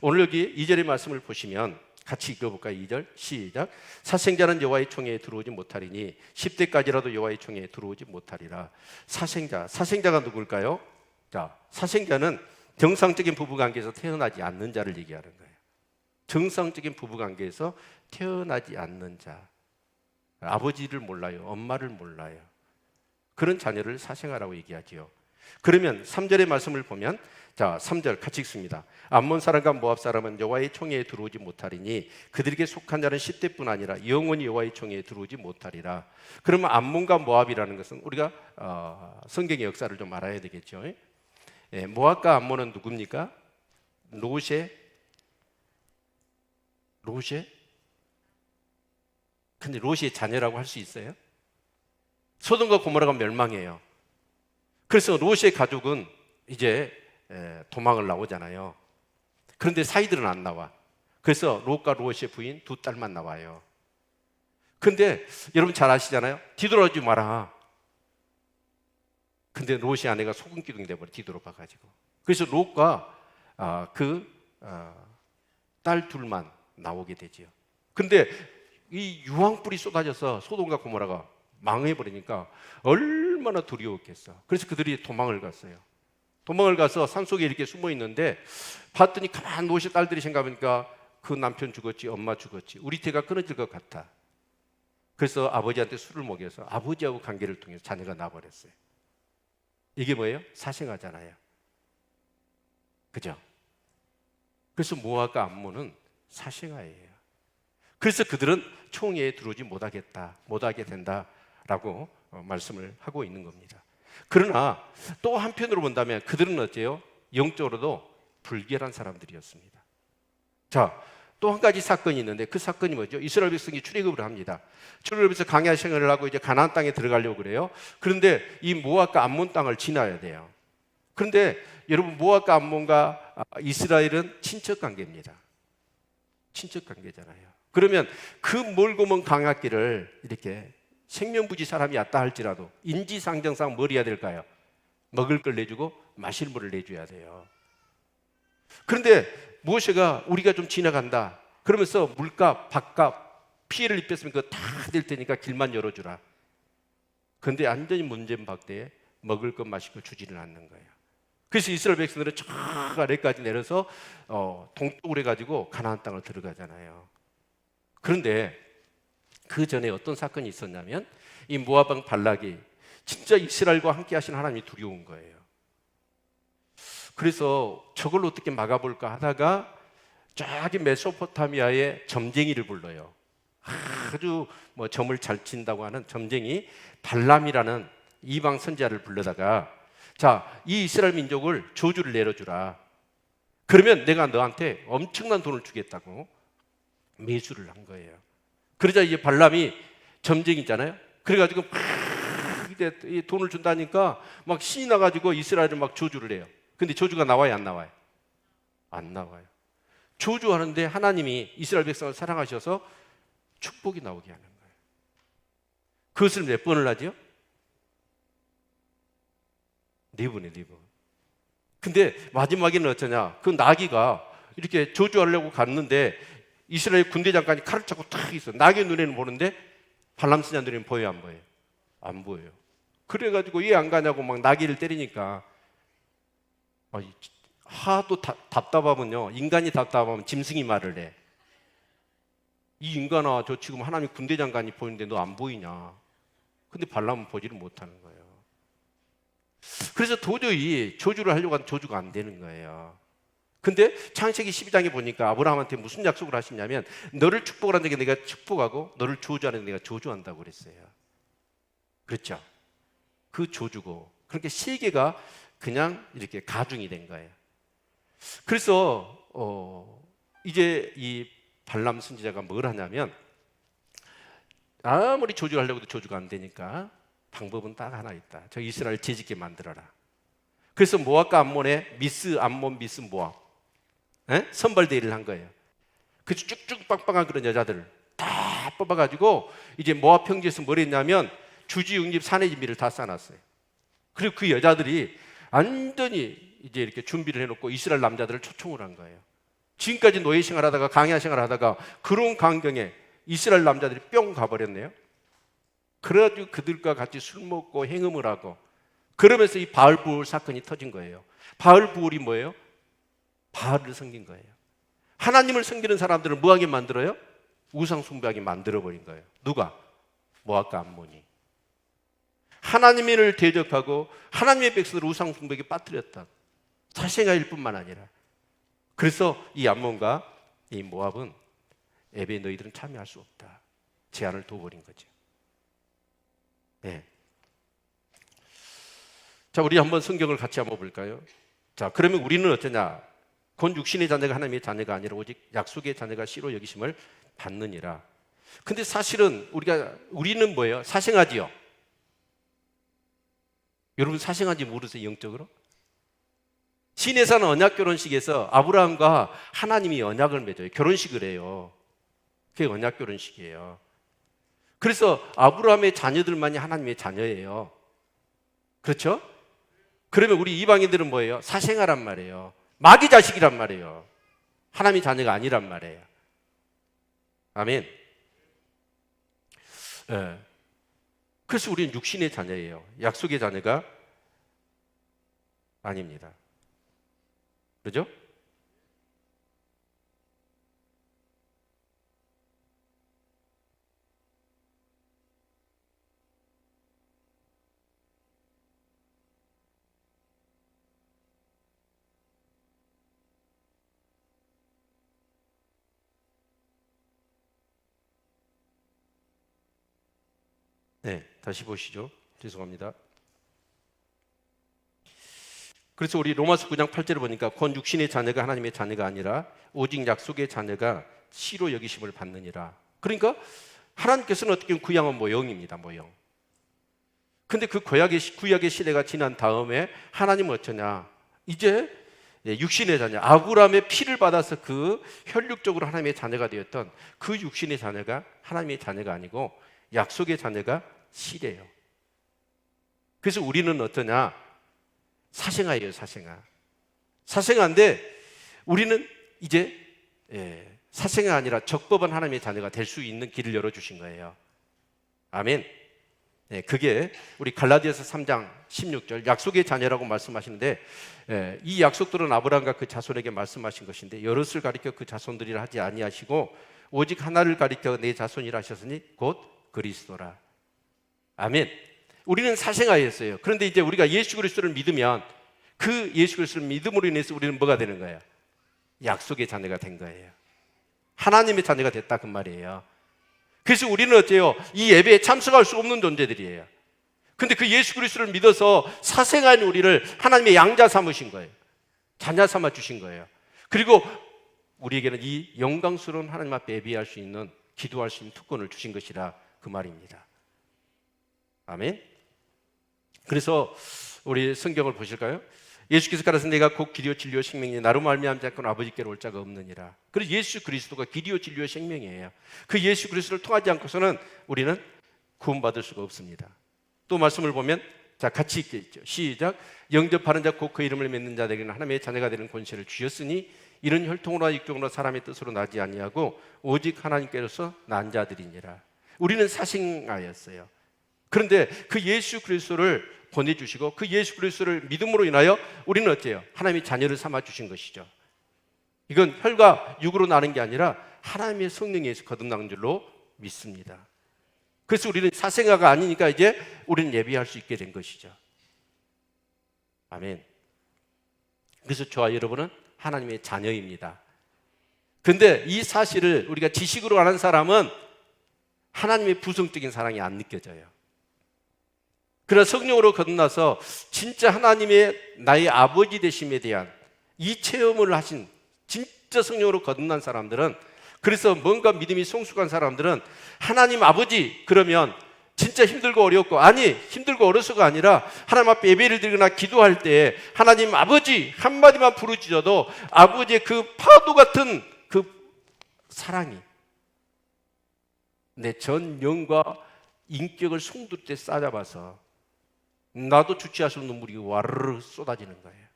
오늘 여기 2절의 말씀을 보시면 같이 읽어볼까요? 2절 시작. 사생자는 여호와의 총회에 들어오지 못하리니 10대까지라도 여호와의 총회에 들어오지 못하리라. 사생자가 누굴까요? 자, 사생자는 정상적인 부부관계에서 태어나지 않는 자를 얘기하는 거예요. 정상적인 부부관계에서 태어나지 않는 자, 아버지를 몰라요, 엄마를 몰라요. 그런 자녀를 사생아라고 얘기하지요. 그러면 3절의 말씀을 보면 자 3절 같이 읽습니다. 암몬 사람과 모압 사람은 여호와의 총회에 들어오지 못하리니 그들에게 속한 자는 10대뿐 아니라 영원히 여호와의 총회에 들어오지 못하리라. 그러면 암몬과 모압이라는 것은 우리가 성경의 역사를 좀 알아야 되겠죠. 예, 모압과 암몬은 누굽니까? 롯의 근데 롯의 자녀라고 할 수 있어요? 소돔과 고모라가 멸망해요. 그래서 롯의 가족은 이제 도망을 나오잖아요. 그런데 사이들은 안 나와. 그래서 롯과 롯의 부인 두 딸만 나와요. 근데 여러분 잘 아시잖아요. 뒤돌아오지 마라. 근데 롯의 아내가 소금기둥이 돼버려 뒤돌아봐가지고. 그래서 롯과 딸 둘만 나오게 되지요. 근데 이 유황불이 쏟아져서 소돔과 고모라가 망해버리니까 얼마나 두려웠겠어. 그래서 그들이 도망을 갔어요. 도망을 가서 산속에 이렇게 숨어 있는데 봤더니 가만 롯의 딸들이 생각해보니까 그 남편 죽었지, 엄마 죽었지, 우리 태가 끊어질 것 같아. 그래서 아버지한테 술을 먹여서 아버지하고 관계를 통해서 자녀가 나버렸어요. 이게 뭐예요? 사생아잖아요. 그죠? 그래서 모압과 암몬은 사생아예요. 그래서 그들은 총회에 들어오지 못하게 된다라고 말씀을 하고 있는 겁니다. 그러나 또 한편으로 본다면 그들은 어째요? 영적으로도 불결한 사람들이었습니다. 자, 또 한 가지 사건이 있는데 그 사건이 뭐죠? 이스라엘 백성이 출애굽을 합니다. 출애굽에서 광야 생활을 하고 이제 가나안 땅에 들어가려고 그래요. 그런데 이 모압과 암몬 땅을 지나야 돼요. 그런데 여러분 모압과 암몬과 이스라엘은 친척 관계입니다. 친척 관계잖아요. 그러면 그 멀고 먼 광야길을 이렇게 생명부지 사람이 왔다 할지라도 인지상정상 뭘 해야 될까요? 먹을 걸 내주고 마실 물을 내줘야 돼요. 그런데 모세가 우리가 좀 지나간다 그러면서 물값, 밥값, 피해를 입혔으면 그거 다 될 테니까 길만 열어주라. 그런데 완전히 문제는 박대에 먹을 것 마실 것 주지는 않는 거예요. 그래서 이스라엘 백성들은 저 아래까지 내려서 동쪽으로 해가지고 가나안 땅을 들어가잖아요. 그런데 그 전에 어떤 사건이 있었냐면 이 모압 왕 발락이 진짜 이스라엘과 함께 하신 하나님이 두려운 거예요. 그래서 저걸 어떻게 막아볼까 하다가 저기 메소포타미아의 점쟁이를 불러요. 아주 점을 잘 친다고 하는 점쟁이 발람이라는 이방 선지자를 불러다가 자, 이 이스라엘 민족을 저주를 내려주라. 그러면 내가 너한테 엄청난 돈을 주겠다고 매수를 한 거예요. 그러자 이제 발람이 점쟁이잖아요. 그래가지고 막 이제 이 돈을 준다니까 막 신이 나가지고 이스라엘을 막 저주를 해요. 근데 저주가 나와요, 안 나와요? 안 나와요. 저주하는데 하나님이 이스라엘 백성을 사랑하셔서 축복이 나오게 하는 거예요. 그것을 몇 번을 하죠? 4번에 4번. 근데 마지막에는 어쩌냐? 그 나귀가 이렇게 저주하려고 갔는데 이스라엘 군대 장관이 칼을 잡고 탁 있어. 나귀 눈에는 보는데 발람 선지자 눈에는 보여요, 안 보여요? 안 보여요. 그래가지고 왜 안 가냐고 막 나귀를 때리니까 하도 답답하면요, 인간이 답답하면 짐승이 말을 해. 이 인간아, 저 지금 하나님 군대 장관이 보이는데 너 안 보이냐? 근데 발람은 보지를 못하는 거예요. 그래서 도저히 저주를 하려고 하면 저주가 안 되는 거예요. 근데 창세기 12장에 보니까 아브라함한테 무슨 약속을 하시냐면 너를 축복하는 데 내가 축복하고 너를 저주하는 데 내가 저주한다고 그랬어요. 그렇죠? 그 저주고, 그렇게 세계가 그냥 이렇게 가중이 된 거예요. 그래서 이제 이 발람 선지자가 뭘 하냐면 아무리 저주를 하려고 해도 저주가 안 되니까 방법은 딱 하나 있다. 저 이스라엘 죄짓게 만들어라. 그래서 모압과 암몬의 미스, 암몬, 미스, 모압 선발 대회를 한 거예요. 그래서 쭉쭉 빡빡한 그런 여자들을 다 뽑아가지고 이제 모압 평지에서 뭘 했냐면 주지웅집 산해진미를 다 쌓아놨어요. 그리고 그 여자들이 완전히 이제 이렇게 준비를 해놓고 이스라엘 남자들을 초청을 한 거예요. 지금까지 노예 생활하다가 강야 생활하다가 그런 광경에 이스라엘 남자들이 뿅 가버렸네요. 그래가지고 그들과 같이 술 먹고 행음을 하고 그러면서 이 바알부울 사건이 터진 거예요. 바알부울이 뭐예요? 바알을 섬긴 거예요. 하나님을 섬기는 사람들은 뭐하게 만들어요? 우상 숭배하게 만들어버린 거예요. 누가? 모압과 암몬이. 하나님을 대적하고 하나님의 백성들을 우상 숭배에 빠뜨렸다. 사생아일 뿐만 아니라. 그래서 이 암몬과 이 모압은 예배에 너희들은 참여할 수 없다. 제한을 둬버린 거죠. 네. 자, 우리 한번 성경을 같이 한번 볼까요? 자, 그러면 우리는 어떠냐? 곧 육신의 자녀가 하나님의 자녀가 아니라 오직 약속의 자녀가 씨로 여기심을 받느니라. 근데 사실은 우리는 뭐예요? 사생아지요. 여러분 사생아지 모르세요? 영적으로? 시내산 언약 결혼식에서 아브라함과 하나님이 언약을 맺어요. 결혼식을 해요. 그게 언약 결혼식이에요. 그래서 아브라함의 자녀들만이 하나님의 자녀예요. 그렇죠? 그러면 우리 이방인들은 뭐예요? 사생아란 말이에요. 마귀 자식이란 말이에요. 하나님의 자녀가 아니란 말이에요. 아멘. 네. 그래서 우리는 육신의 자녀예요. 약속의 자녀가 아닙니다. 그렇죠? 네, 다시 보시죠. 죄송합니다. 그래서 우리 로마서 9장 8절을 보니까 곧 육신의 자녀가 하나님의 자녀가 아니라 오직 약속의 자녀가 씨로 여기심을 받느니라. 그러니까 하나님께서는 어떻게 보면 그 양은 모형입니다. 모형. 근데 그 구약의 시대가 지난 다음에 하나님은 어쩌냐? 이제 육신의 자녀, 아브라함의 피를 받아서 그 혈육적으로 하나님의 자녀가 되었던 그 육신의 자녀가 하나님의 자녀가 아니고 약속의 자녀가 씨래요. 그래서 우리는 어떠냐? 사생아예요, 사생아. 사생아인데 우리는 이제 사생아가 아니라 적법한 하나님의 자녀가 될 수 있는 길을 열어주신 거예요. 아멘. 그게 우리 갈라디아서 3장 16절 약속의 자녀라고 말씀하시는데 이 약속들은 아브라함과 그 자손에게 말씀하신 것인데 여럿을 가리켜 그 자손들이라 하지 아니하시고 오직 하나를 가리켜 내 자손이라 하셨으니 곧 그리스도라. 아멘. 우리는 사생아였어요. 그런데 이제 우리가 예수 그리스도를 믿으면 그 예수 그리스도를 믿음으로 인해서 우리는 뭐가 되는 거예요? 약속의 자녀가 된 거예요. 하나님의 자녀가 됐다 그 말이에요. 그래서 우리는 어때요? 이 예배에 참석할 수 없는 존재들이에요. 근데 그 예수 그리스도를 믿어서 사생아인 우리를 하나님의 양자 삼으신 거예요. 자녀 삼아 주신 거예요. 그리고 우리에게는 이 영광스러운 하나님 앞에 예배할 수 있는 기도할 수 있는 특권을 주신 것이라 그 말입니다. 아멘. 그래서 우리 성경을 보실까요? 예수께서 가라사 내가 곧 길이요 진리요 생명이니 나로 말미암지 않고는 아버지께로 올 자가 없느니라. 그래서 예수 그리스도가 길이요 진리요 생명이에요. 그 예수 그리스도를 통하지 않고서는 우리는 구원받을 수가 없습니다. 또 말씀을 보면 자 같이 읽겠죠. 시작. 영접하는 자 곧 그 이름을 믿는 자들에게는 하나님의 자녀가 되는 권세를 주셨으니 이런 혈통으로나 육종으로나 사람의 뜻으로 나지 아니하고 오직 하나님께로서 난 자들이니라. 우리는 사생아였어요. 그런데 그 예수 그리스도를 보내주시고 그 예수 그리스도를 믿음으로 인하여 우리는 어때요? 하나님의 자녀를 삼아 주신 것이죠. 이건 혈과 육으로 나는 게 아니라 하나님의 성령에서 거듭난 줄로 믿습니다. 그래서 우리는 사생아가 아니니까 이제 우리는 예비할 수 있게 된 것이죠. 아멘. 그래서 저와 여러분은 하나님의 자녀입니다. 그런데 이 사실을 우리가 지식으로 아는 사람은 하나님의 부성적인 사랑이 안 느껴져요. 그러나 성령으로 거듭나서 진짜 하나님의 나의 아버지 되심에 대한 이 체험을 하신 진짜 성령으로 거듭난 사람들은, 그래서 뭔가 믿음이 성숙한 사람들은 하나님 아버지 그러면 진짜 힘들고 어렵고, 아니 힘들고 어려서가 아니라 하나님 앞에 예배를 드리거나 기도할 때 하나님 아버지 한마디만 부르짖어도 아버지의 그 파도 같은 그 사랑이 내 전 영과 인격을 송두리째 싸잡아서 나도 주체할 수 없는 눈물이 와르르 쏟아지는 거예요.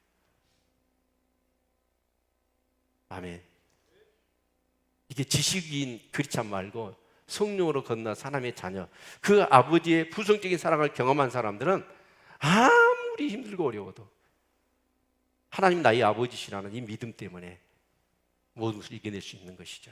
아멘. 이게 지식인 크리스찬 말고 성령으로 건너서 하나님의 자녀, 그 아버지의 부성적인 사랑을 경험한 사람들은 아무리 힘들고 어려워도 하나님 나의 아버지시라는 이 믿음 때문에 모든 것을 이겨낼 수 있는 것이죠.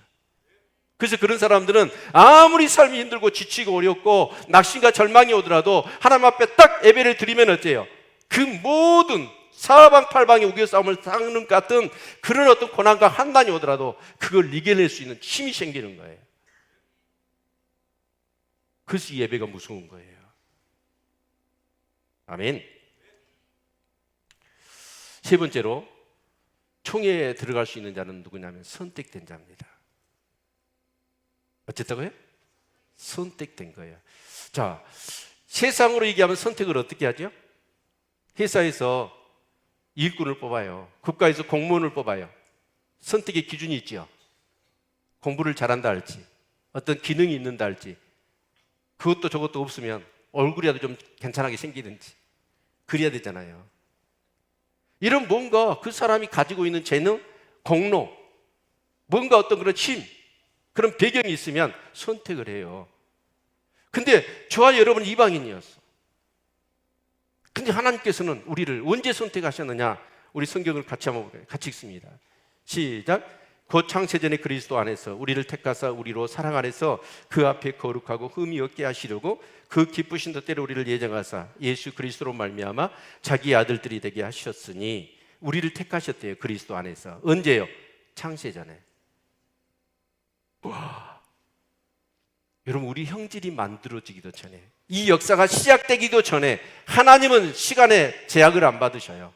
그래서 그런 사람들은 아무리 삶이 힘들고 지치고 어렵고 낙심과 절망이 오더라도 하나님 앞에 딱 예배를 드리면 어때요? 그 모든 사방팔방의 우겨 싸움을 싸우는 것 같은 그런 어떤 고난과 환난이 오더라도 그걸 이겨낼 수 있는 힘이 생기는 거예요. 그래서 이 예배가 무서운 거예요. 아멘. 세 번째로 총회에 들어갈 수 있는 자는 누구냐면 선택된 자입니다. 어쨌다고요? 선택된 거예요. 자, 세상으로 얘기하면 선택을 어떻게 하죠? 회사에서 일꾼을 뽑아요. 국가에서 공무원을 뽑아요. 선택의 기준이 있죠. 공부를 잘한다 할지, 어떤 기능이 있는다 할지, 그것도 저것도 없으면 얼굴이라도 좀 괜찮하게 생기든지 그래야 되잖아요. 이런 뭔가 그 사람이 가지고 있는 재능, 공로, 뭔가 어떤 그런 힘, 그런 배경이 있으면 선택을 해요. 근데 저와 여러분은 이방인이었어. 근데 하나님께서는 우리를 언제 선택하셨느냐? 우리 성경을 같이 한번 볼까요? 같이 읽습니다. 시작. 곧 창세전에 그리스도 안에서 우리를 택하사 우리로 사랑 안에서 그 앞에 거룩하고 흠이 없게 하시려고 그 기쁘신 뜻대로 우리를 예정하사 예수 그리스도로 말미암아 자기 아들들이 되게 하셨으니, 우리를 택하셨대요. 그리스도 안에서. 언제요? 창세전에. 와, 여러분, 우리 형질이 만들어지기도 전에, 이 역사가 시작되기도 전에 하나님은 시간에 제약을 안 받으셔요.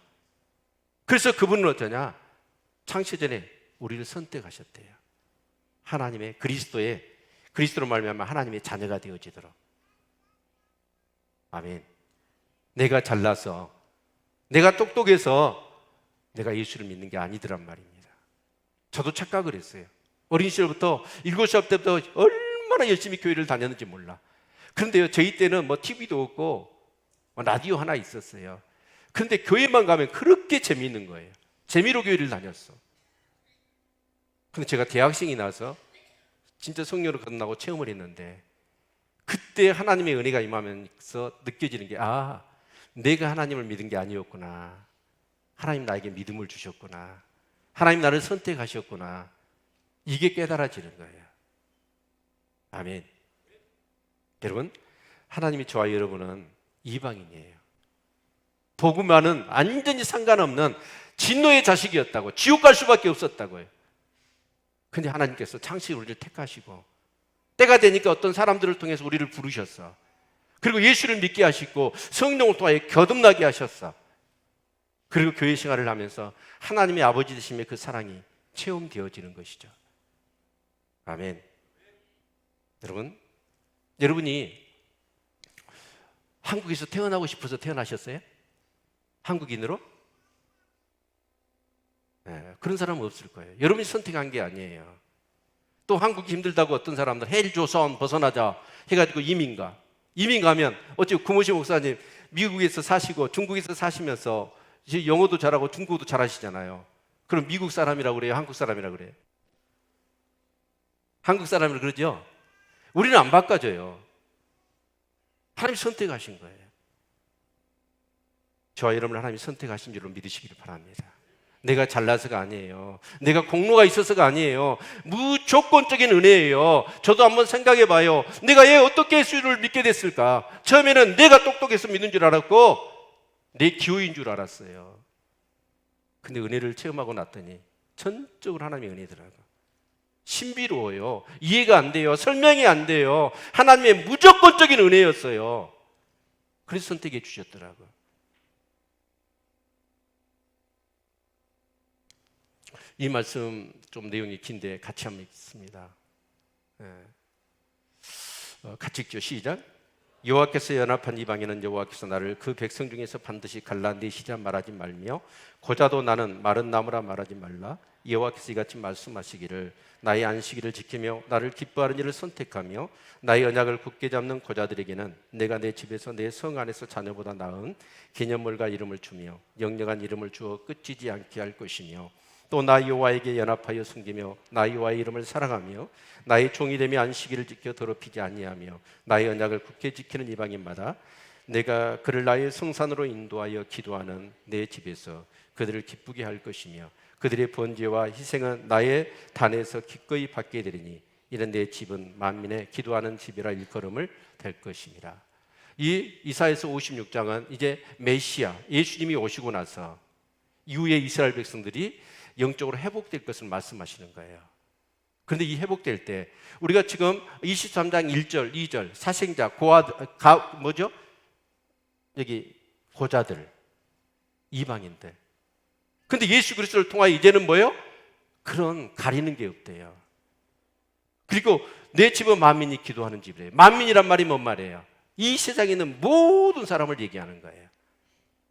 그래서 그분은 어떠냐? 창세전에 우리를 선택하셨대요. 하나님의 그리스도로 말미암아 하나님의 자녀가 되어지도록. 아멘. 내가 잘나서, 내가 똑똑해서 내가 예수를 믿는 게 아니더란 말입니다. 저도 착각을 했어요. 어린 시절부터 7살 때부터 얼마나 열심히 교회를 다녔는지 몰라. 그런데요, 저희 때는 뭐 TV도 없고 라디오 하나 있었어요. 그런데 교회만 가면 그렇게 재미있는 거예요. 재미로 교회를 다녔어. 근데 제가 대학생이 나서 진짜 성령으로 거듭나고 체험을 했는데, 그때 하나님의 은혜가 임하면서 느껴지는 게, 아, 내가 하나님을 믿은 게 아니었구나. 하나님 나에게 믿음을 주셨구나. 하나님 나를 선택하셨구나. 이게 깨달아지는 거예요. 아멘. 여러분, 하나님이 저와 여러분은 이방인이에요. 복음과는 완전히 상관없는 진노의 자식이었다고, 지옥 갈 수밖에 없었다고요. 근데 하나님께서 창세기 우리를 택하시고 때가 되니까 어떤 사람들을 통해서 우리를 부르셨어. 그리고 예수를 믿게 하시고 성령을 통하여 거듭나게 하셨어. 그리고 교회 생활을 하면서 하나님의 아버지 되심의 그 사랑이 체험되어지는 것이죠. 아멘. 여러분이 한국에서 태어나고 싶어서 태어나셨어요? 한국인으로? 네, 그런 사람은 없을 거예요. 여러분이 선택한 게 아니에요. 또 한국이 힘들다고 어떤 사람들 헬조선 벗어나자 해가지고 이민 가면 어찌 구모시 목사님 미국에서 사시고 중국에서 사시면서 이제 영어도 잘하고 중국어도 잘하시잖아요. 그럼 미국 사람이라고 그래요? 한국 사람이라고 그래요? 한국 사람이라고 그러죠? 우리는 안 바꿔줘요. 하나님이 선택하신 거예요. 저와 여러분을 하나님이 선택하신 줄로 믿으시기를 바랍니다. 내가 잘나서가 아니에요. 내가 공로가 있어서가 아니에요. 무조건적인 은혜예요. 저도 한번 생각해 봐요. 내가 얘 어떻게 예수를 믿게 됐을까? 처음에는 내가 똑똑해서 믿는 줄 알았고 내 기호인 줄 알았어요. 근데 은혜를 체험하고 났더니 전적으로 하나님의 은혜더라고요. 신비로워요. 이해가 안 돼요. 설명이 안 돼요. 하나님의 무조건적인 은혜였어요. 그래서 선택해 주셨더라고요. 이 말씀 좀 내용이 긴데 같이 한번 읽습니다. 같이 읽죠. 시작. 여호와께서 연합한 이방인은 여호와께서 나를 그 백성 중에서 반드시 갈라내시자 말하지 말며 고자도 나는 마른 나무라 말하지 말라. 여호와께서 이같이 말씀하시기를 나의 안식일을 지키며 나를 기뻐하는 일을 선택하며 나의 언약을 굳게 잡는 고자들에게는 내가 내 집에서 내 성 안에서 자녀보다 나은 기념물과 이름을 주며 영영한 이름을 주어 끝지지 않게 할 것이며 또 나 여호와에게 연합하여 숨기며 나 여호와의 이름을 사랑하며 나의 종이 되며 안식일을 지켜 더럽히지 아니하며 나의 언약을 굳게 지키는 이방인마다 내가 그를 나의 성산으로 인도하여 기도하는 내 집에서 그들을 기쁘게 할 것이며 그들의 번제와 희생은 나의 단에서 기꺼이 받게 되리니 이런 내 집은 만민의 기도하는 집이라 일컬음을 될 것입니다. 이 이사야서 56장은 이제 메시아 예수님이 오시고 나서 이후에 이스라엘 백성들이 영적으로 회복될 것을 말씀하시는 거예요. 그런데 이 회복될 때 우리가 지금 23장 1절, 2절 사생자, 뭐죠? 여기 고자들, 이방인들. 근데 예수 그리스도를 통하여 이제는 뭐예요? 그런 가리는 게 없대요. 그리고 내 집은 만민이 기도하는 집이래요. 만민이란 말이 뭔 말이에요? 이 세상에 있는 모든 사람을 얘기하는 거예요.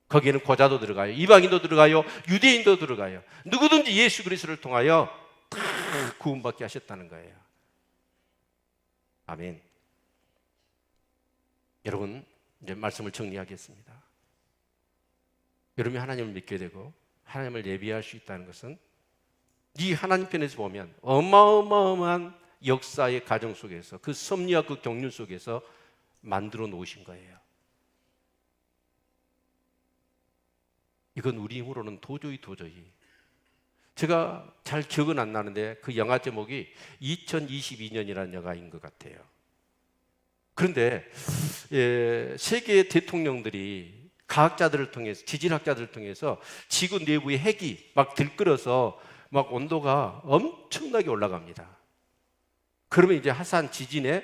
거기에는 고자도 들어가요. 이방인도 들어가요. 유대인도 들어가요. 누구든지 예수 그리스도를 통하여 다 구원받게 하셨다는 거예요. 아멘. 여러분, 이제 말씀을 정리하겠습니다. 여러분이 하나님을 믿게 되고 하나님을 예비할 수 있다는 것은 이 하나님 편에서 보면 어마어마한 역사의 과정 속에서 그 섭리와 그 경륜 속에서 만들어 놓으신 거예요. 이건 우리 힘으로는 도저히 제가 잘 기억은 안 나는데 그 영화 제목이 2022년이라는 영화인 것 같아요. 그런데 세계 대통령들이 과학자들을 통해서 지질학자들을 통해서 지구 내부의 핵이 막 들끓어서 막 온도가 엄청나게 올라갑니다. 그러면 이제 화산 지진에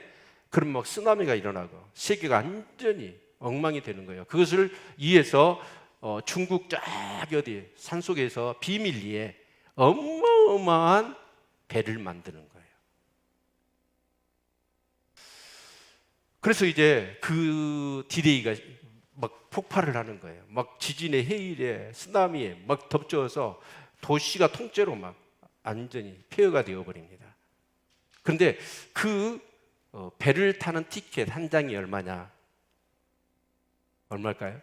그런 막 쓰나미가 일어나고 세계가 완전히 엉망이 되는 거예요. 그것을 위해서 중국 저기 어디 산속에서 비밀리에 어마어마한 배를 만드는 거예요. 그래서 이제 그 디데이가 막 폭발을 하는 거예요. 막 지진에 해일에 쓰나미에 막 덮쳐서 도시가 통째로 막 완전히 폐허가 되어버립니다. 그런데 그 배를 타는 티켓 한 장이 얼마냐? 얼마일까요?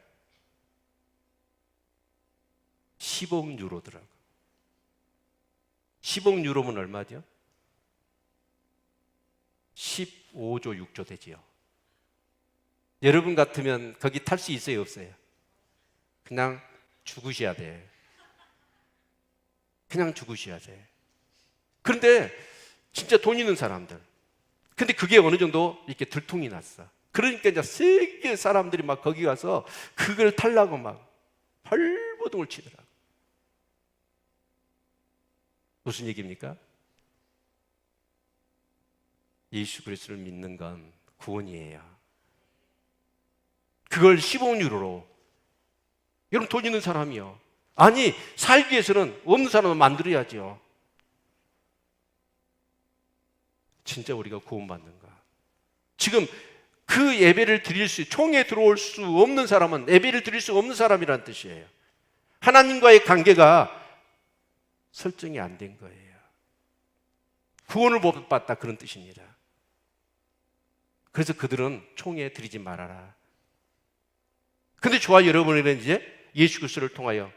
10억 유로더라고. 10억 유로면 얼마죠? 15조 6조 되지요. 여러분 같으면 거기 탈 수 있어요, 없어요? 그냥 죽으셔야 돼. 그냥 죽으셔야 돼. 그런데 진짜 돈 있는 사람들. 근데 그게 어느 정도 이렇게 들통이 났어. 그러니까 이제 세계 사람들이 막 거기 가서 그걸 타려고 막 발버둥을 치더라고. 무슨 얘기입니까? 예수 그리스도를 믿는 건 구원이에요. 그걸 15억 유로로. 여러분 돈 있는 사람이요. 아니 살기 위해서는 없는 사람을 만들어야죠. 진짜 우리가 구원받는가? 지금 그 예배를 드릴 총에 들어올 수 없는 사람은 예배를 드릴 수 없는 사람이라는 뜻이에요. 하나님과의 관계가 설정이 안 된 거예요. 구원을 못 받다 그런 뜻입니다. 그래서 그들은 총에 들이지 말아라. 근데 저와 여러분에게는 이제 예수 그리스도를 통하여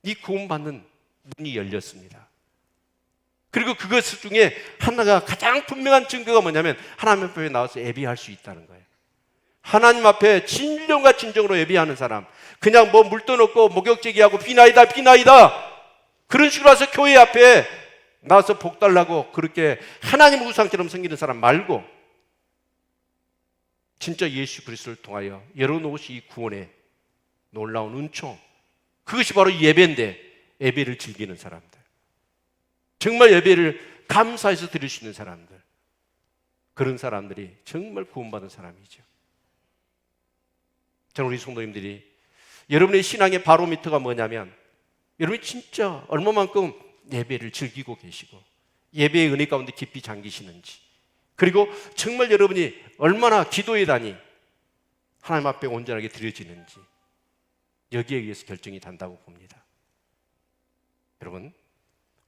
이 구원받는 문이 열렸습니다. 그리고 그것 중에 하나가 가장 분명한 증거가 뭐냐면 하나님 앞에 나와서 예배할 수 있다는 거예요. 하나님 앞에 진정과 진정으로 예배하는 사람, 그냥 뭐 물도 넣고 목욕제기하고 비나이다 그런 식으로 와서 교회 앞에 나와서 복 달라고 그렇게 하나님 우상처럼 섬기는 사람 말고 진짜 예수 그리스도를 통하여 열어놓으신 이 구원의 놀라운 은총, 그것이 바로 예배인데 예배를 즐기는 사람들, 정말 예배를 감사해서 드릴 수 있는 사람들, 그런 사람들이 정말 구원받은 사람이죠. 저는 우리 성도님들이 여러분의 신앙의 바로미터가 뭐냐면 여러분이 진짜 얼마만큼 예배를 즐기고 계시고 예배의 은혜 가운데 깊이 잠기시는지, 그리고 정말 여러분이 얼마나 기도의 단이 하나님 앞에 온전하게 드려지는지, 여기에 의해서 결정이 된다고 봅니다. 여러분,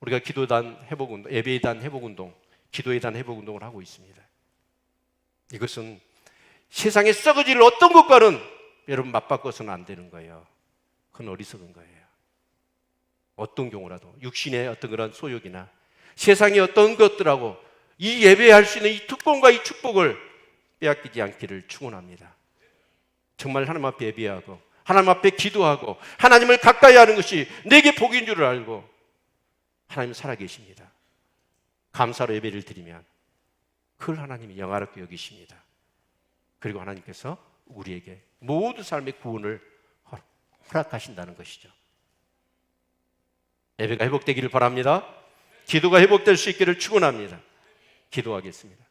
우리가 기도단 회복운동, 예배의 단 회복운동, 기도의 단 회복운동을 하고 있습니다. 이것은 세상에 썩어질 어떤 것과는 여러분 맞바꿔서는 안 되는 거예요. 그건 어리석은 거예요. 어떤 경우라도 육신의 어떤 그런 소욕이나 세상의 어떤 것들하고 이 예배할 수 있는 이 특권과 이 축복을 빼앗기지 않기를 축원합니다. 정말 하나님 앞에 예배하고 하나님 앞에 기도하고 하나님을 가까이 하는 것이 내게 복인 줄을 알고 하나님은 살아계십니다. 감사로 예배를 드리면 그걸 하나님이 영화롭게 여기십니다. 그리고 하나님께서 우리에게 모든 삶의 구원을 허락하신다는 것이죠. 예배가 회복되기를 바랍니다. 기도가 회복될 수 있기를 축원합니다. 기도하겠습니다.